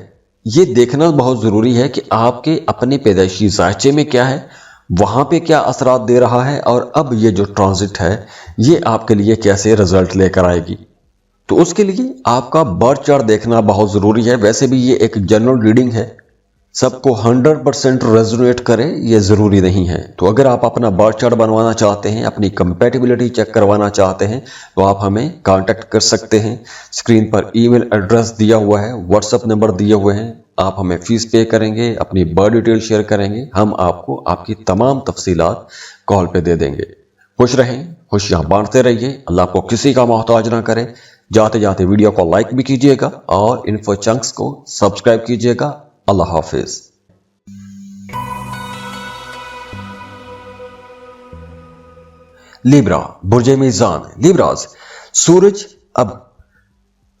A: ये देखना बहुत जरूरी है कि आपके अपने पैदाइशी ज़ायचे में क्या है, वहां पे क्या असरात दे रहा है, और अब ये जो ट्रांजिट है ये आपके लिए कैसे रिजल्ट लेकर आएगी। तो उसके लिए आपका बर्थ चार्ट देखना बहुत जरूरी है। वैसे भी ये एक जनरल रीडिंग है, सबको 100% रेजोनेट करे ये ज़रूरी नहीं है। तो अगर आप अपना बर्थ चार्ट बनवाना चाहते हैं, अपनी कंपैटिबिलिटी चेक करवाना चाहते हैं, तो आप हमें कांटेक्ट कर सकते हैं। स्क्रीन पर ईमेल एड्रेस दिया हुआ है, व्हाट्सएप नंबर दिए हुए हैं। आप हमें फीस पे करेंगे, अपनी बर्थ डिटेल शेयर करेंगे, हम आपको आपकी तमाम तफसीलात कॉल पे दे देंगे। खुश रहें, खुशियाँ बांटते रहिए, अल्लाह आपको किसी का मोहताज ना करे। जाते जाते वीडियो को लाइक भी कीजिएगा और इन्फो चंक्स को सब्सक्राइब कीजिएगा। अल्लाह हाफिज। लिब्रा, बुर्जे मीज़ान, लिब्राज, सूरज अब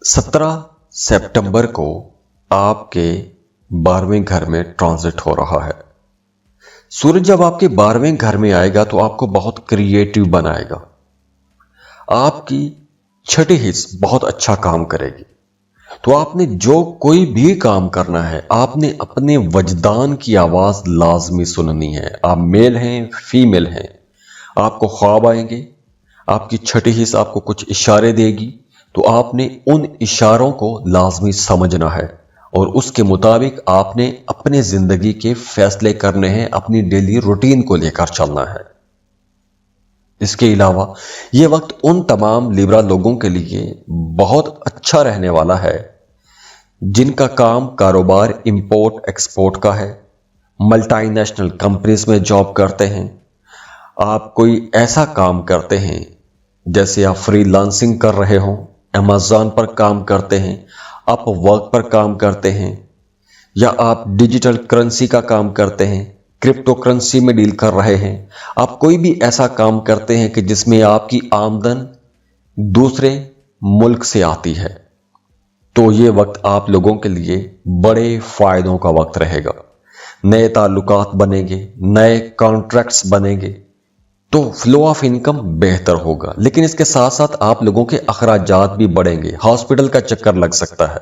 A: 17 सितंबर को आपके 12वें घर में ट्रांजिट हो रहा है। सूरज जब आपके 12वें घर में आएगा तो आपको बहुत क्रिएटिव बनाएगा, आपकी छठी हिस्स बहुत अच्छा काम करेगी। तो आपने जो कोई भी काम करना है, आपने अपने वजदान की आवाज लाजमी सुननी है। आप मेल हैं, फीमेल हैं, आपको ख्वाब आएंगे, आपकी छठी हिस्स आपको कुछ इशारे देगी, तो आपने उन इशारों को लाजमी समझना है और उसके मुताबिक आपने अपने जिंदगी के फैसले करने हैं, अपनी डेली रूटीन को लेकर चलना है। इसके अलावा यह वक्त उन तमाम लिब्रा लोगों के लिए बहुत अच्छा रहने वाला है जिनका काम कारोबार इंपोर्ट एक्सपोर्ट का है, मल्टीनेशनल कंपनीज में जॉब करते हैं, आप कोई ऐसा काम करते हैं जैसे आप फ्रीलांसिंग कर रहे हों, अमेज़न पर काम करते हैं, आप वर्क पर काम करते हैं, या आप डिजिटल करेंसी का काम करते हैं, क्रिप्टो करेंसी में डील कर रहे हैं, आप कोई भी ऐसा काम करते हैं कि जिसमें आपकी आमदन दूसरे मुल्क से आती है, तो ये वक्त आप लोगों के लिए बड़े फायदों का वक्त रहेगा। नए ताल्लुकात बनेंगे, नए कॉन्ट्रैक्ट्स बनेंगे, तो फ्लो ऑफ इनकम बेहतर होगा। लेकिन इसके साथ साथ आप लोगों के अखराजात भी बढ़ेंगे, हॉस्पिटल का चक्कर लग सकता है।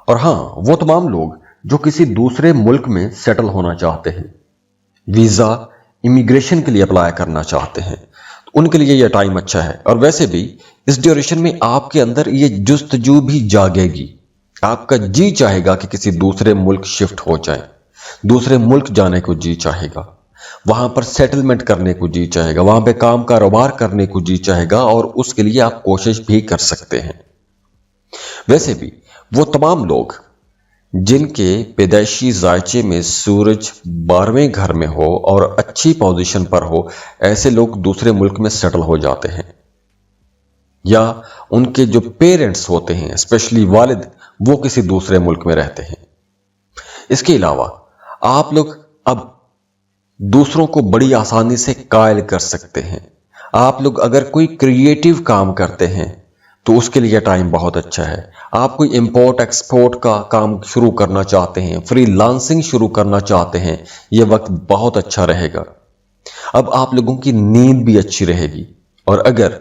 A: और हाँ, वो तमाम लोग जो किसी दूसरे मुल्क में सेटल होना चाहते हैं, वीज़ा इमिग्रेशन के लिए अप्लाई करना चाहते हैं, तो उनके लिए यह टाइम अच्छा है। और वैसे भी इस ड्यूरेशन में आपके अंदर ये जुस्तजू भी जागेगी, आपका जी चाहेगा कि किसी दूसरे मुल्क शिफ्ट हो जाए, दूसरे मुल्क जाने को जी चाहेगा, वहां पर सेटलमेंट करने को जी चाहेगा, वहां पे काम कारोबार करने को जी चाहेगा, और उसके लिए आप कोशिश भी कर सकते हैं। वैसे भी वो तमाम लोग जिनके पैदाइशी जायचे में सूरज 12वें घर में हो और अच्छी पोजीशन पर हो, ऐसे लोग दूसरे मुल्क में सेटल हो जाते हैं, या उनके जो पेरेंट्स होते हैं, स्पेशली वालिद, वो किसी दूसरे मुल्क में रहते हैं। इसके अलावा आप लोग अब दूसरों को बड़ी आसानी से कायल कर सकते हैं। आप लोग अगर कोई क्रिएटिव काम करते हैं तो उसके लिए टाइम बहुत अच्छा है। आप कोई इंपोर्ट एक्सपोर्ट का काम शुरू करना चाहते हैं, फ्रीलांसिंग शुरू करना चाहते हैं, यह वक्त बहुत अच्छा रहेगा। अब आप लोगों की नींद भी अच्छी रहेगी। और अगर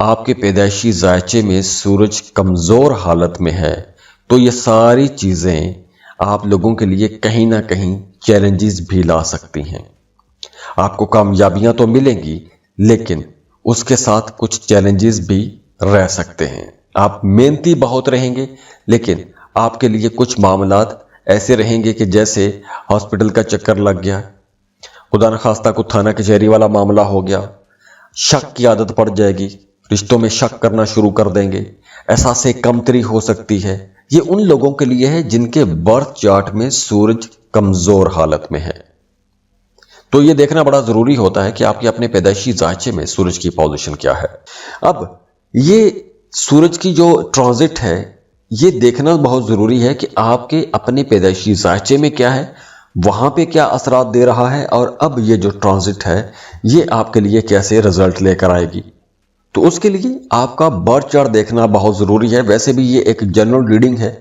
A: आपके पैदाइशी जायचे में सूरज कमजोर हालत में है तो ये सारी चीजें आप लोगों के लिए कहीं ना कहीं चैलेंजेस भी ला सकती हैं। आपको कामयाबियां तो मिलेंगी, लेकिन उसके साथ कुछ चैलेंजेस भी रह सकते हैं। आप मेहनती बहुत रहेंगे, लेकिन आपके लिए कुछ मामलात ऐसे रहेंगे कि जैसे हॉस्पिटल का चक्कर लग गया, खुदा न खास्ता को थाना कचहरी वाला मामला हो गया, शक की आदत पड़ जाएगी, रिश्तों में शक करना शुरू कर देंगे, एहसास कमतरी हो सकती है। ये उन लोगों के लिए है जिनके बर्थ चार्ट में सूरज कमजोर हालत में है। तो ये देखना बड़ा जरूरी होता है कि आपके अपने पैदाइशी जायचे में सूरज की पोजीशन क्या है। अब ये सूरज की जो ट्रांजिट है, ये देखना बहुत जरूरी है कि आपके अपने पैदाइशी जायचे में क्या है, वहां पे क्या असरात दे रहा है, और अब ये जो ट्रांजिट है ये आपके लिए कैसे रिजल्ट लेकर आएगी। तो उसके लिए आपका बर्थ चार्ट देखना बहुत जरूरी है। वैसे भी ये एक जनरल रीडिंग है,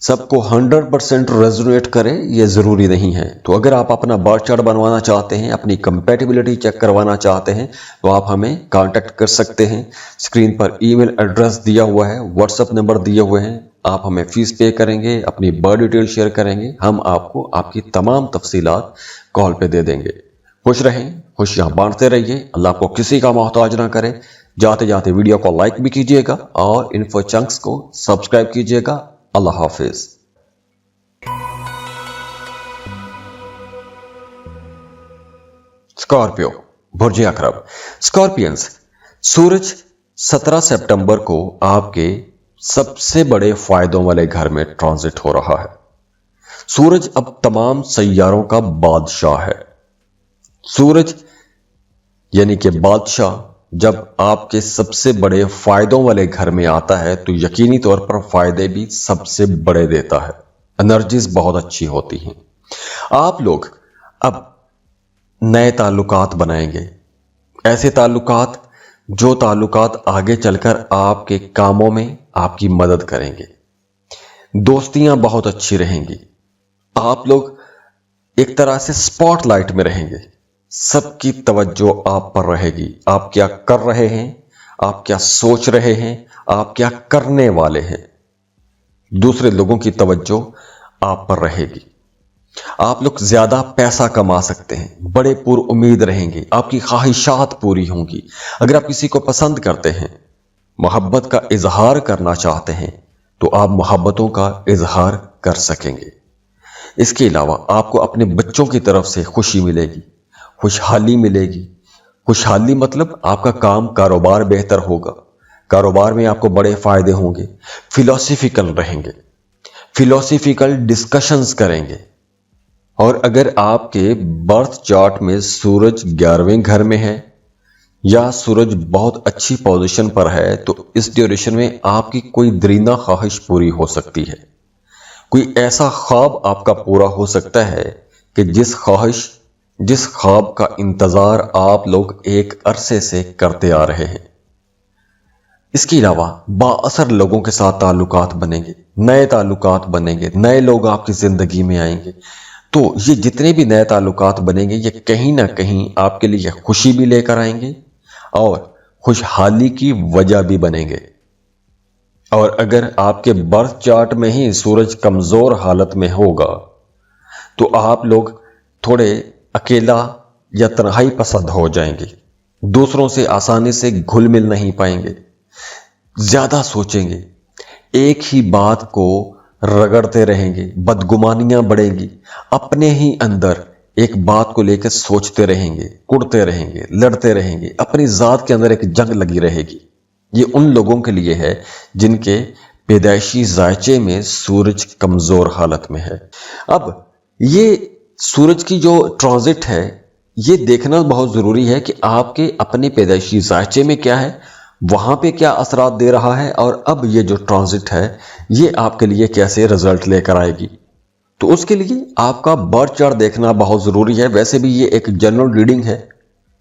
A: सबको 100% रेजोनेट करे ये जरूरी नहीं है। तो अगर आप अपना बर्थ चार्ट बनवाना चाहते हैं, अपनी कंपैटिबिलिटी चेक करवाना चाहते हैं, तो आप हमें कांटेक्ट कर सकते हैं। स्क्रीन पर ईमेल एड्रेस दिया हुआ है, व्हाट्सएप नंबर दिए हुए हैं। आप हमें फीस पे करेंगे, अपनी बर्थ डिटेल शेयर करेंगे, हम आपको आपकी तमाम तफसीलात कॉल पे दे देंगे। खुश रहें, खुशियां बांटते रहिए, अल्लाह आपको किसी का मोहताज ना करे। जाते जाते वीडियो को लाइक भी कीजिएगा और इन्फो चंक्स को सब्सक्राइब कीजिएगा। अल्लाह हाफिज। स्कॉर्पियो, बुर्ज अकरब। स्कॉर्पियंस, सूरज 17 सितंबर को आपके सबसे बड़े फायदों वाले घर में ट्रांजिट हो रहा है। सूरज अब तमाम सैयारों का बादशाह है। सूरज यानी कि बादशाह जब आपके सबसे बड़े फायदों वाले घर में आता है तो यकीनी तौर पर फायदे भी सबसे बड़े देता है। एनर्जीज बहुत अच्छी होती हैं। आप लोग अब नए ताल्लुकात बनाएंगे, ऐसे ताल्लुकात जो ताल्लुकात आगे चलकर आपके कामों में आपकी मदद करेंगे। दोस्तियां बहुत अच्छी रहेंगी। आप लोग एक तरह से स्पॉटलाइट में रहेंगे, सबकी तवज्जो आप पर रहेगी। आप क्या कर रहे हैं, आप क्या सोच रहे हैं, आप क्या करने वाले हैं, दूसरे लोगों की तवज्जो आप पर रहेगी। आप लोग ज्यादा पैसा कमा सकते हैं, बड़े पुरउम्मीद रहेंगे, आपकी ख्वाहिशात पूरी होंगी। अगर आप किसी को पसंद करते हैं, मोहब्बत का इजहार करना चाहते हैं, तो आप मोहब्बतों का इजहार कर सकेंगे। इसके अलावा आपको अपने बच्चों की तरफ से खुशी मिलेगी, खुशहाली मिलेगी। खुशहाली मतलब आपका काम कारोबार बेहतर होगा, कारोबार में आपको बड़े फायदे होंगे। फिलोसफिकल रहेंगे, फिलोसफिकल डिस्कशंस करेंगे। और अगर आपके बर्थ चार्ट में सूरज 11वें घर में है या सूरज बहुत अच्छी पोजीशन पर है, तो इस ड्यूरेशन में आपकी कोई दरीना ख्वाहिश पूरी हो सकती है। कोई ऐसा ख्वाब आपका पूरा हो सकता है कि जिस ख्वाब का इंतजार आप लोग एक अरसे से करते आ रहे हैं। इसके अलावा बाअसर लोगों के साथ ताल्लुकात बनेंगे, नए ताल्लुकात बनेंगे, नए लोग आपकी जिंदगी में आएंगे। तो ये जितने भी नए ताल्लुकात बनेंगे, ये कहीं ना कहीं आपके लिए खुशी भी लेकर आएंगे और खुशहाली की वजह भी बनेंगे। और अगर आपके बर्थ चार्ट में ही सूरज कमजोर हालत में होगा, तो आप लोग थोड़े अकेला या तन्हाई पसंद हो जाएंगे, दूसरों से आसानी से घुल मिल नहीं पाएंगे, ज्यादा सोचेंगे, एक ही बात को रगड़ते रहेंगे, बदगुमानियां बढ़ेंगी, अपने ही अंदर एक बात को लेकर सोचते रहेंगे, कुड़ते रहेंगे, लड़ते रहेंगे, अपनी जात के अंदर एक जंग लगी रहेगी। ये उन लोगों के लिए है जिनके पैदाइशी जायचे में सूरज कमजोर हालत में है। अब ये सूरज की जो ट्रांजिट है, ये देखना बहुत जरूरी है कि आपके अपने पैदाइशी जायचे में क्या है, वहां पे क्या असरात दे रहा है, और अब ये जो ट्रांजिट है ये आपके लिए कैसे रिजल्ट लेकर आएगी। तो उसके लिए आपका बर्थ चार्ट देखना बहुत जरूरी है। वैसे भी ये एक जनरल रीडिंग है,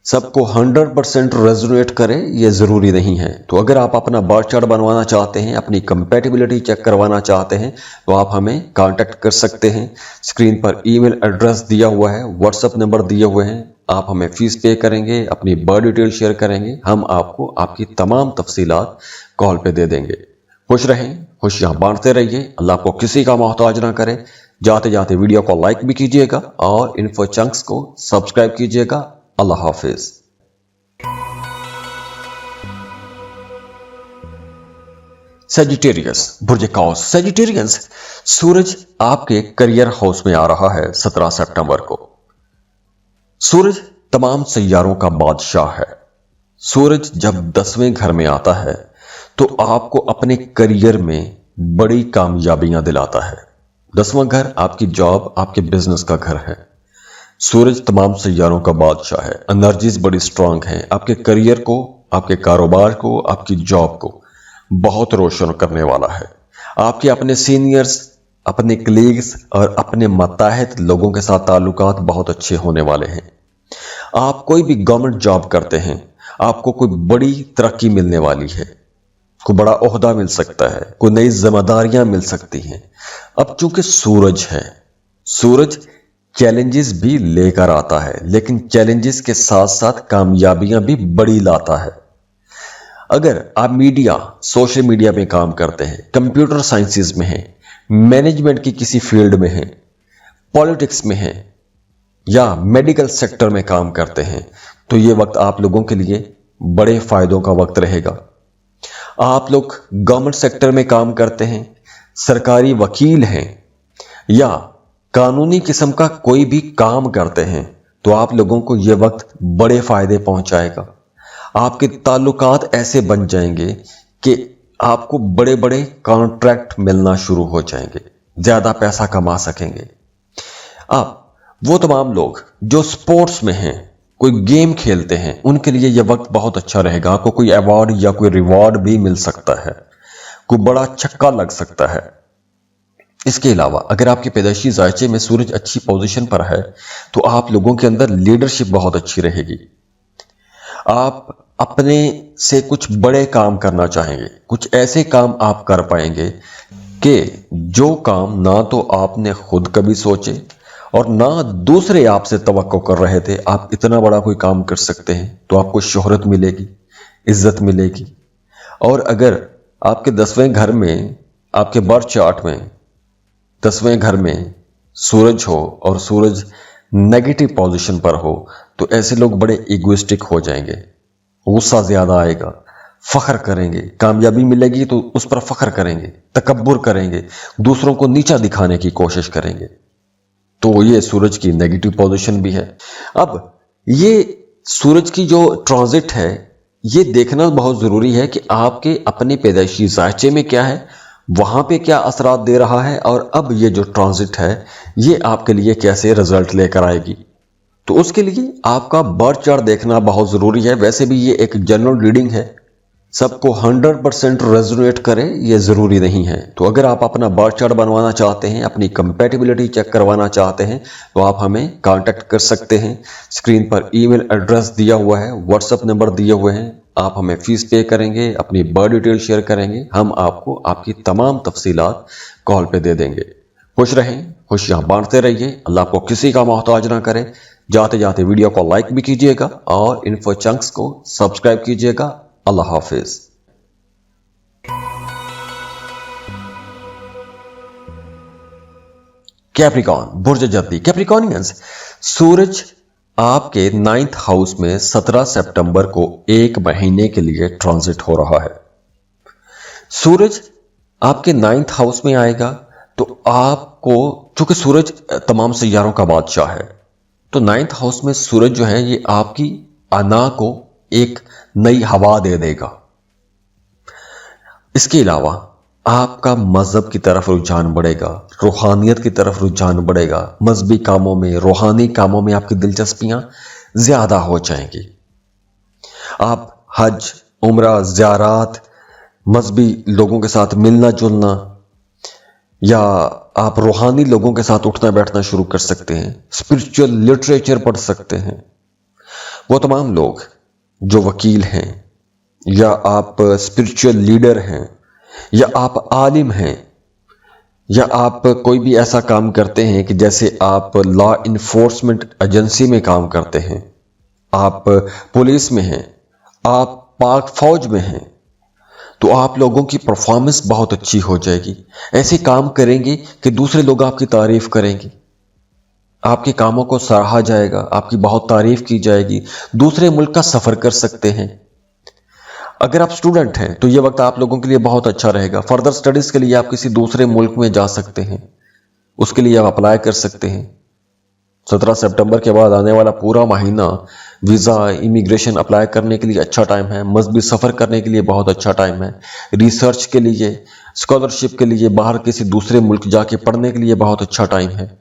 A: सबको 100% रेजोनेट करे ये जरूरी नहीं है। तो अगर आप अपना बर्थ चार्ट बनवाना चाहते हैं, अपनी कंपैटिबिलिटी चेक करवाना चाहते हैं, तो आप हमें कांटेक्ट कर सकते हैं। स्क्रीन पर ईमेल एड्रेस दिया हुआ है, व्हाट्सएप नंबर दिए हुए हैं। आप हमें फीस पे करेंगे, अपनी बर्थ डिटेल शेयर करेंगे, हम आपको आपकी तमाम तफसीलात कॉल पे दे देंगे। खुश रहें, खुशियां बांटते रहिए, अल्लाह आपको किसी का मोहताज ना करे। जाते जाते वीडियो को लाइक भी कीजिएगा और इन्फो चंक्स को सब्सक्राइब कीजिएगा। अल्लाह हाफिज। सेजिटेरियस, बुर्ज कौस। सेजिटेरियंस, सूरज आपके करियर हाउस में आ रहा है 17 सितंबर को। सूरज तमाम सैयारों का बादशाह है। सूरज जब 10वें घर में आता है तो आपको अपने करियर में बड़ी कामयाबियां दिलाता है। 10वां घर आपकी जॉब, आपके बिजनेस का घर है। सूरज तमाम सैयारों का बादशाह है। एनर्जीज बड़ी स्ट्रांग है। आपके करियर को, आपके कारोबार को, आपकी जॉब को बहुत रोशन करने वाला है। आपके अपने सीनियर्स, अपने कलीग्स और अपने मातहत लोगों के साथ ताल्लुकात बहुत अच्छे होने वाले हैं। आप कोई भी गवर्नमेंट जॉब करते हैं, आपको कोई बड़ी तरक्की मिलने वाली है, कोई बड़ा ओहदा मिल सकता है, कोई नई जिम्मेदारियां मिल सकती हैं। अब चूंकि सूरज है, सूरज चैलेंजेस भी लेकर आता है, लेकिन चैलेंजेस के साथ साथ कामयाबियां भी बड़ी लाता है। अगर आप मीडिया, सोशल मीडिया में काम करते हैं, कंप्यूटर साइंसेज में हैं, मैनेजमेंट की किसी फील्ड में हैं, पॉलिटिक्स में हैं या मेडिकल सेक्टर में काम करते हैं, तो ये वक्त आप लोगों के लिए बड़े फायदों का वक्त रहेगा। आप लोग गवर्नमेंट सेक्टर में काम करते हैं, सरकारी वकील हैं या कानूनी किस्म का कोई भी काम करते हैं, तो आप लोगों को यह वक्त बड़े फायदे पहुंचाएगा। आपके ताल्लुकात ऐसे बन जाएंगे कि आपको बड़े बड़े कॉन्ट्रैक्ट मिलना शुरू हो जाएंगे, ज्यादा पैसा कमा सकेंगे। आप वो तमाम लोग जो स्पोर्ट्स में हैं, कोई गेम खेलते हैं, उनके लिए यह वक्त बहुत अच्छा रहेगा। आपको कोई अवार्ड या कोई रिवॉर्ड भी मिल सकता है, कोई बड़ा छक्का लग सकता है। इसके अलावा अगर आपके पैदाइशी जायचे में सूरज अच्छी पोजीशन पर है तो आप लोगों के अंदर लीडरशिप बहुत अच्छी रहेगी। आप अपने से कुछ बड़े काम करना चाहेंगे, कुछ ऐसे काम आप कर पाएंगे कि जो काम ना तो आपने खुद कभी सोचे और ना दूसरे आपसे तवक्को कर रहे थे। आप इतना बड़ा कोई काम कर सकते हैं तो आपको शोहरत मिलेगी, इज्जत मिलेगी। और अगर आपके 10वें घर में, आपके बर्थ चार्ट में 10वें घर में सूरज हो और सूरज नेगेटिव पोजीशन पर हो, तो ऐसे लोग बड़े इगोइस्टिक हो जाएंगे, गुस्सा ज्यादा आएगा, फख्र करेंगे, कामयाबी मिलेगी तो उस पर फख्र करेंगे, तकब्बुर करेंगे, दूसरों को नीचा दिखाने की कोशिश करेंगे। तो ये सूरज की नेगेटिव पोजीशन भी है। अब ये सूरज की जो ट्रांजिट है, ये देखना बहुत जरूरी है कि आपके अपने पैदाइशी जायचे में क्या है, वहां पे क्या असरात दे रहा है, और अब ये जो ट्रांजिट है ये आपके लिए कैसे रिजल्ट लेकर आएगी। तो उसके लिए आपका बर्थ चार्ट देखना बहुत जरूरी है। वैसे भी ये एक जनरल रीडिंग है, सबको 100% रेजोनेट करे ये जरूरी नहीं है। तो अगर आप अपना बर्थ चार्ट बनवाना चाहते हैं, अपनी कंपैटिबिलिटी चेक करवाना चाहते हैं, तो आप हमें कांटेक्ट कर सकते हैं। स्क्रीन पर ईमेल एड्रेस दिया हुआ है, व्हाट्सएप नंबर दिए हुए हैं। आप हमें फीस पे करेंगे, अपनी बर्थ डिटेल शेयर करेंगे, हम आपको आपकी तमाम तफसीलात कॉल पे दे देंगे। खुश रहें, खुशियां बांटते रहिए, अल्लाह आपको किसी का मोहताज ना करे। जाते जाते वीडियो को लाइक भी कीजिएगा और इन्फो चंक्स को सब्सक्राइब कीजिएगा। अल्लाह हाफिज। कैप्रिकॉन, बुर्ज जद्दी। कैप्रिकॉनियंस, सूरज आपके 9th हाउस में 17 सितंबर को 1 महीने के लिए ट्रांजिट हो रहा है। सूरज आपके 9th हाउस में आएगा तो आपको, चूंकि सूरज तमाम सैयारों का बादशाह है, तो 9th हाउस में सूरज जो है ये आपकी अना को एक नई हवा दे देगा। इसके अलावा आपका मजहब की तरफ रुझान बढ़ेगा, रूहानियत की तरफ रुझान बढ़ेगा, मजहबी कामों में, रूहानी कामों में आपकी दिलचस्पियां ज्यादा हो जाएंगी। आप हज, उम्रा, ज़ियारत, मजहबी लोगों के साथ मिलना जुलना या आप रूहानी लोगों के साथ उठना बैठना शुरू कर सकते हैं। स्पिरिचुअल लिटरेचर पढ़ सकते हैं। वो तमाम लोग जो वकील हैं या आप स्पिरिचुअल लीडर हैं या आप आलिम हैं या आप कोई भी ऐसा काम करते हैं कि जैसे आप लॉ इन्फोर्समेंट एजेंसी में काम करते हैं, आप पुलिस में हैं, आप पाक फौज में हैं, तो आप लोगों की परफॉर्मेंस बहुत अच्छी हो जाएगी। ऐसे काम करेंगे कि दूसरे लोग आपकी तारीफ करेंगे, आपके कामों को सराहा जाएगा, आपकी बहुत तारीफ की जाएगी। दूसरे मुल्क का सफर कर सकते हैं। अगर आप स्टूडेंट हैं तो ये वक्त आप लोगों के लिए बहुत अच्छा रहेगा। फर्दर स्टडीज के लिए आप किसी दूसरे मुल्क में जा सकते हैं, उसके लिए आप अप्लाई कर सकते हैं। 17 सितंबर के बाद आने वाला पूरा महीना वीज़ा, इमिग्रेशन अप्लाई करने के लिए अच्छा टाइम है। मजबूत सफ़र करने के लिए बहुत अच्छा टाइम है। रिसर्च के लिए, स्कॉलरशिप के लिए, बाहर किसी दूसरे मुल्क जाके पढ़ने के लिए बहुत अच्छा टाइम है।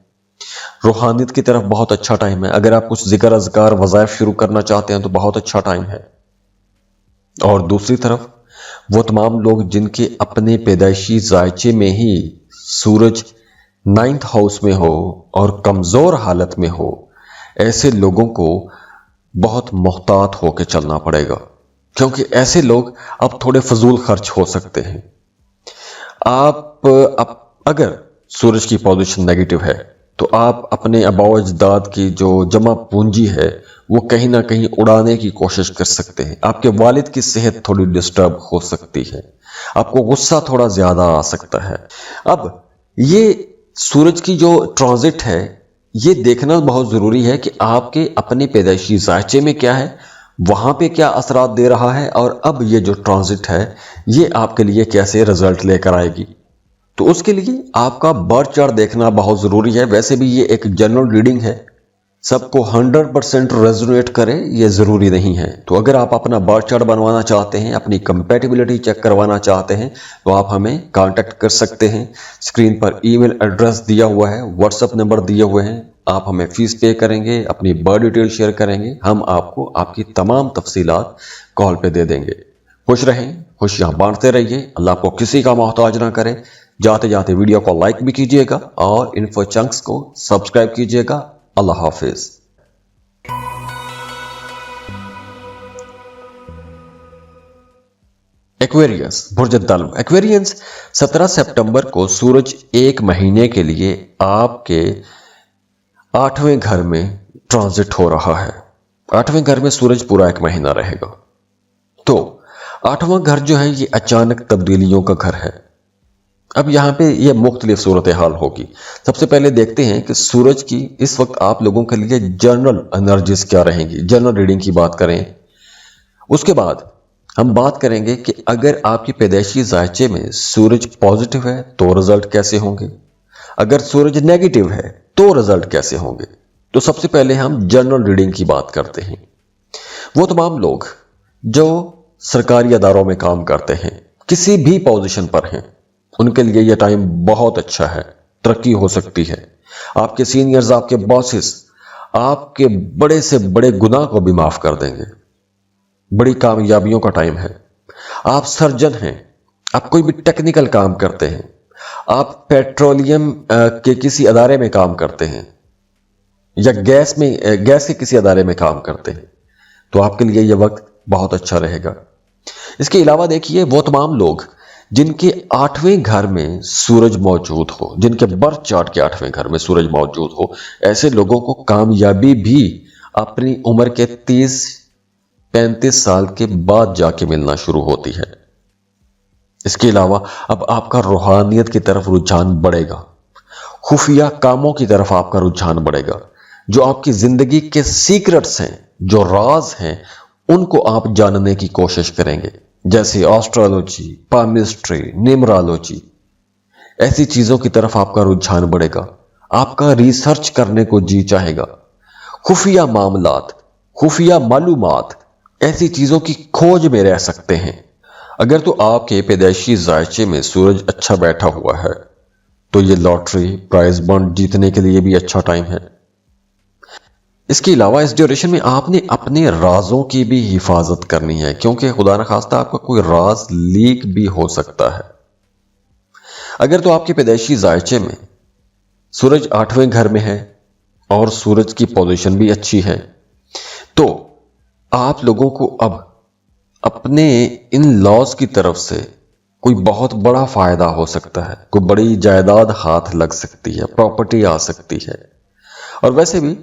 A: रूहानियत की तरफ बहुत अच्छा टाइम है। अगर आप कुछ जिक्र अज़कार वज़ाइफ शुरू करना चाहते हैं तो बहुत अच्छा टाइम है। और दूसरी तरफ वो तमाम लोग जिनके अपने पैदाइशी जायचे में ही सूरज 9th हाउस में हो और कमज़ोर हालत में हो, ऐसे लोगों को बहुत मोहतात होकर चलना पड़ेगा, क्योंकि ऐसे लोग अब थोड़े फजूल खर्च हो सकते हैं। अगर सूरज की पोजीशन नेगेटिव है तो आप अपने आबाओ अजदाद की जो जमा पूंजी है वो कहीं ना कहीं उड़ाने की कोशिश कर सकते हैं। आपके वालिद की सेहत थोड़ी डिस्टर्ब हो सकती है, आपको गुस्सा थोड़ा ज्यादा आ सकता है। अब ये सूरज की जो ट्रांजिट है ये देखना बहुत जरूरी है कि आपके अपने पैदाइशी जायचे में क्या है, वहां पे क्या असरात दे रहा है, और अब ये जो ट्रांजिट है ये आपके लिए कैसे रिजल्ट लेकर आएगी। तो उसके लिए आपका बर्थ चार्ट देखना बहुत ज़रूरी है। वैसे भी ये एक जनरल रीडिंग है, सबको 100% रेजोनेट करे ये ज़रूरी नहीं है। तो अगर आप अपना बर्थ चार्ट बनवाना चाहते हैं, अपनी कंपैटिबिलिटी चेक करवाना चाहते हैं, तो आप हमें कांटेक्ट कर सकते हैं। स्क्रीन पर ईमेल एड्रेस दिया हुआ है, व्हाट्सएप नंबर दिए हुए हैं। आप हमें फ़ीस पे करेंगे, अपनी बर्थ डिटेल शेयर करेंगे, हम आपको आपकी तमाम तफसीलात कॉल पे दे देंगे। खुश रहें, खुशियाँ बांटते रहिए, अल्लाह आपको किसी का मोहताज ना करे। जाते जाते वीडियो को लाइक भी कीजिएगा और इन्फो चंक्स को सब्सक्राइब कीजिएगा। अल्लाह हाफिज। एक्वेरियस, बुर्ज दल्म। एक्वेरियंस 17 सितंबर को सूरज एक महीने के लिए आपके 8वें घर में ट्रांजिट हो रहा है। 8वें घर में सूरज पूरा एक महीना रहेगा। तो 8वां घर जो है ये अचानक तब्दीलियों का घर है। अब यहाँ पे ये मुख्तलिफ सूरत हाल होगी। सबसे पहले देखते हैं कि सूरज की इस वक्त आप लोगों के लिए जनरल एनर्जीज क्या रहेंगी। जनरल रीडिंग की बात करें, उसके बाद हम बात करेंगे कि अगर आपकी पैदाइशी जायचे में सूरज पॉजिटिव है तो रिजल्ट कैसे होंगे, अगर सूरज नेगेटिव है तो रिजल्ट कैसे होंगे। तो सबसे पहले हम जनरल रीडिंग की बात करते हैं। वो तमाम लोग जो सरकारी अदारों में काम करते हैं, किसी भी पोजीशन पर हैं, उनके लिए यह टाइम बहुत अच्छा है। तरक्की हो सकती है। आपके सीनियर्स, आपके बॉसेस आपके बड़े से बड़े गुनाह को भी माफ कर देंगे। बड़ी कामयाबियों का टाइम है। आप सर्जन हैं, आप कोई भी टेक्निकल काम करते हैं, आप पेट्रोलियम के किसी अदारे में काम करते हैं या गैस के किसी अदारे में काम करते हैं, तो आपके लिए यह वक्त बहुत अच्छा रहेगा। इसके अलावा देखिए, वो तमाम लोग जिनके 8वें घर में सूरज मौजूद हो, जिनके बर्थ चार्ट के 8वें घर में सूरज मौजूद हो, ऐसे लोगों को कामयाबी भी अपनी उम्र के 30-35 साल के बाद जाके मिलना शुरू होती है। इसके अलावा अब आपका रूहानियत की तरफ रुझान बढ़ेगा, खुफिया कामों की तरफ आपका रुझान बढ़ेगा। जो आपकी जिंदगी के सीक्रेट्स हैं, जो राज हैं, उनको आप जानने की कोशिश करेंगे, जैसे एस्ट्रोलॉजी, पामिस्ट्री, न्यूमरोलॉजी। ऐसी चीजों की तरफ आपका रुझान बढ़ेगा। आपका रिसर्च करने को जी चाहेगा। खुफिया मामलात, खुफिया मालूमात, ऐसी चीजों की खोज में रह सकते हैं। अगर तो आपके पैदाइशी जायचे में सूरज अच्छा बैठा हुआ है तो ये लॉटरी, प्राइज बॉन्ड जीतने के लिए भी अच्छा टाइम है। इसके अलावा इस ड्यूरेशन में आपने अपने राजों की भी हिफाजत करनी है, क्योंकि खुदा न खास्ता आपका कोई राज लीक भी हो सकता है। अगर तो आपके पैदाइशी जायचे में सूरज 8वें घर में है और सूरज की पोजीशन भी अच्छी है, तो आप लोगों को अब अपने इन लॉज की तरफ से कोई बहुत बड़ा फायदा हो सकता है। कोई बड़ी जायदाद हाथ लग सकती है, प्रॉपर्टी आ सकती है। और वैसे भी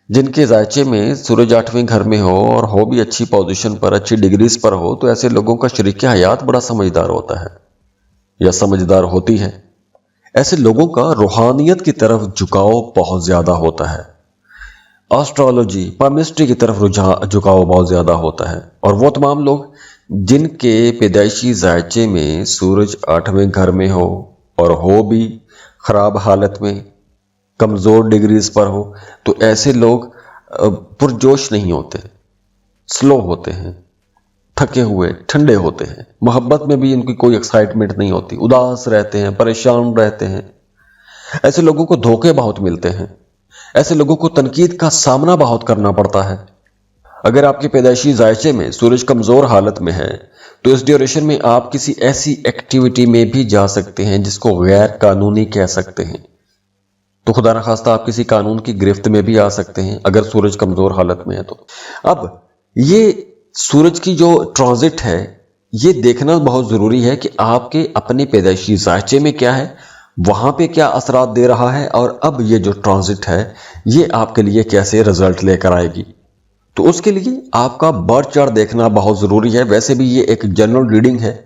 A: जिन के जायचे में सूरज 8वें घर में हो और हो भी अच्छी पोजीशन पर, अच्छी डिग्रीज पर हो, तो ऐसे लोगों का शरीक हयात बड़ा समझदार होता है या समझदार होती है। ऐसे लोगों का रूहानियत की तरफ झुकाव बहुत ज्यादा होता है, एस्ट्रोलॉजी, पामिस्ट्री की तरफ झुकाव बहुत ज्यादा होता है। और वो तमाम लोग जिनके पैदाइशी जायचे में सूरज 8वें घर में हो और हो भी खराब हालत में, कमजोर डिग्रीज पर हो, तो ऐसे लोग पुरजोश नहीं होते, स्लो होते हैं, थके हुए, ठंडे होते हैं। मोहब्बत में भी इनकी कोई एक्साइटमेंट नहीं होती, उदास रहते हैं, परेशान रहते हैं। ऐसे लोगों को धोखे बहुत मिलते हैं, ऐसे लोगों को तनकीद का सामना बहुत करना पड़ता है। अगर आपके पैदाइशी जायचे में सूरज कमजोर हालत में है तो इस ड्यूरेशन में आप किसी ऐसी एक्टिविटी में भी जा सकते हैं जिसको गैर कानूनी कह सकते हैं। तो खुदा न खास्ता आप किसी कानून की गिरफ्त में भी आ सकते हैं अगर सूरज कमजोर हालत में है तो। अब ये सूरज की जो ट्रांजिट है, ये देखना बहुत जरूरी है कि आपके अपने पैदाइशी जायचे में क्या है, वहां पे क्या असरात दे रहा है, और अब ये जो ट्रांजिट है ये आपके लिए कैसे रिजल्ट लेकर आएगी। तो उसके लिए आपका बर्थ चार्ट देखना बहुत जरूरी है। वैसे भी ये एक जनरल रीडिंग है,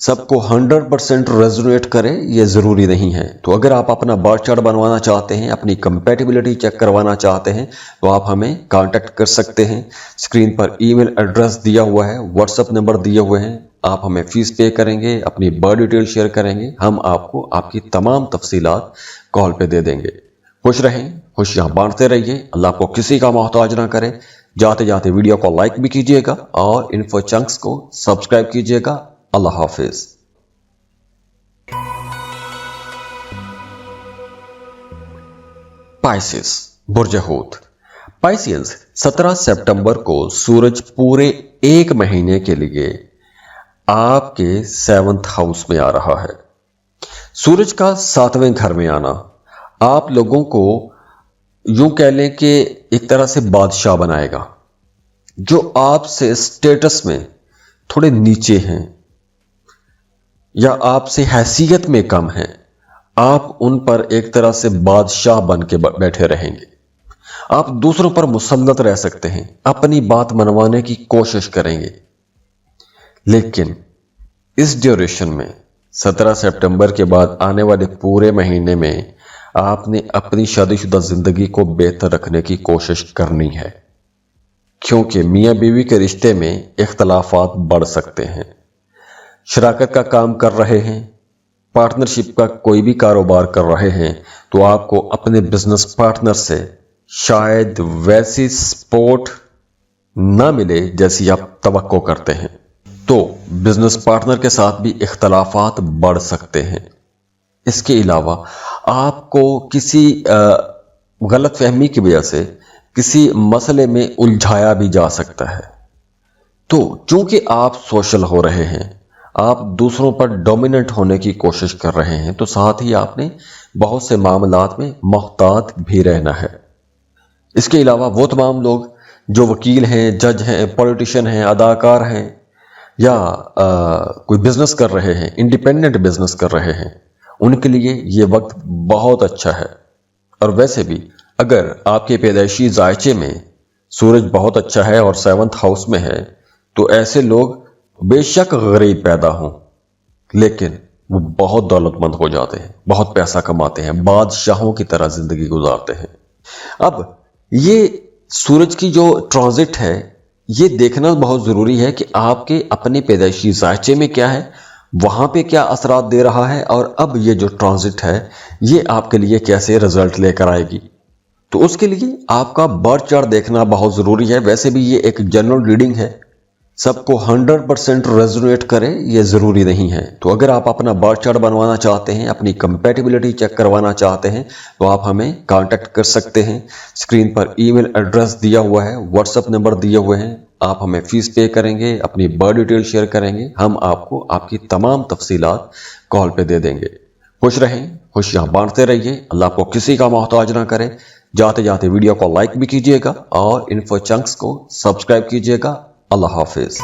A: सबको 100% रेजोनेट करे ये जरूरी नहीं है। तो अगर आप अपना बर्थ चार्ट बनवाना चाहते हैं, अपनी कंपैटिबिलिटी चेक करवाना चाहते हैं, तो आप हमें कांटेक्ट कर सकते हैं। स्क्रीन पर ईमेल एड्रेस दिया हुआ है, व्हाट्सएप नंबर दिए हुए हैं। आप हमें फीस पे करेंगे, अपनी बर्थ डिटेल शेयर करेंगे, हम आपको आपकी तमाम तफसीलात कॉल पे दे देंगे। खुश रहें, खुशियां बांटते रहिए, अल्लाह आपको किसी का मोहताज ना करे। जाते जाते वीडियो को लाइक भी कीजिएगा और इन्फो चंक्स को सब्सक्राइब कीजिएगा। अल्लाह हाफिज। पाइसेस, बुर्ज हूत। पाइसियंस 17 सितंबर को सूरज पूरे एक महीने के लिए आपके 7th हाउस में आ रहा है। सूरज का 7वें घर में आना आप लोगों को यूं कह लें कि एक तरह से बादशाह बनाएगा। जो आपसे स्टेटस में थोड़े नीचे हैं या आपसे हैसियत में कम हैं, आप उन पर एक तरह से बादशाह बन के बैठे रहेंगे। आप दूसरों पर मुसल्लत रह सकते हैं, अपनी बात मनवाने की कोशिश करेंगे। लेकिन इस ड्यूरेशन में 17 सितंबर के बाद आने वाले पूरे महीने में आपने अपनी शादीशुदा जिंदगी को बेहतर रखने की कोशिश करनी है, क्योंकि मियां बीवी के रिश्ते में इख्तलाफात बढ़ सकते हैं। शराकत का काम कर रहे हैं, पार्टनरशिप का कोई भी कारोबार कर रहे हैं, तो आपको अपने बिजनेस पार्टनर से शायद वैसी सपोर्ट ना मिले जैसी आप तवक्को करते हैं। तो बिजनेस पार्टनर के साथ भी इख्तलाफात बढ़ सकते हैं। इसके अलावा आपको किसी गलत फहमी की वजह से किसी मसले में उलझाया भी जा सकता है। तो चूंकि आप सोशल हो रहे हैं, आप दूसरों पर डोमिनेंट होने की कोशिश कर रहे हैं, तो साथ ही आपने बहुत से मामलात में मोहतात भी रहना है। इसके अलावा वो तमाम लोग जो वकील हैं, जज हैं, पॉलिटिशियन हैं, अदाकार हैं या कोई बिजनेस कर रहे हैं, इंडिपेंडेंट बिजनेस कर रहे हैं, उनके लिए ये वक्त बहुत अच्छा है। और वैसे भी अगर आपके पैदाइशी जायचे में सूरज बहुत अच्छा है और 7th हाउस में है, तो ऐसे लोग बेशक गरीब पैदा हों, लेकिन वो बहुत दौलतमंद हो जाते हैं, बहुत पैसा कमाते हैं, बादशाहों की तरह जिंदगी गुजारते हैं। अब ये सूरज की जो ट्रांजिट है, ये देखना बहुत जरूरी है कि आपके अपने पैदाइशी जायचे में क्या है, वहां पे क्या असरात दे रहा है, और अब ये जो ट्रांजिट है ये आपके लिए कैसे रिजल्ट लेकर आएगी। तो उसके लिए आपका बर्थ चार्ट देखना बहुत जरूरी है। वैसे भी ये एक जनरल रीडिंग है, सबको 100% रेजोनेट करे ये जरूरी नहीं है। तो अगर आप अपना बर्थ चार्ट बनवाना चाहते हैं, अपनी कंपैटिबिलिटी चेक करवाना चाहते हैं, तो आप हमें कांटेक्ट कर सकते हैं। स्क्रीन पर ईमेल एड्रेस दिया हुआ है, व्हाट्सएप नंबर दिए हुए हैं। आप हमें फीस पे करेंगे, अपनी बर्थ डिटेल शेयर करेंगे, हम आपको आपकी तमाम तफसीलात कॉल पे दे देंगे। खुश रहें, खुशियां बांटते रहिए, अल्लाह आपको किसी का मोहताज ना करे। जाते जाते वीडियो को लाइक भी कीजिएगा और इन्फो चंक्स को सब्सक्राइब कीजिएगा। अल्लाह हाफिज।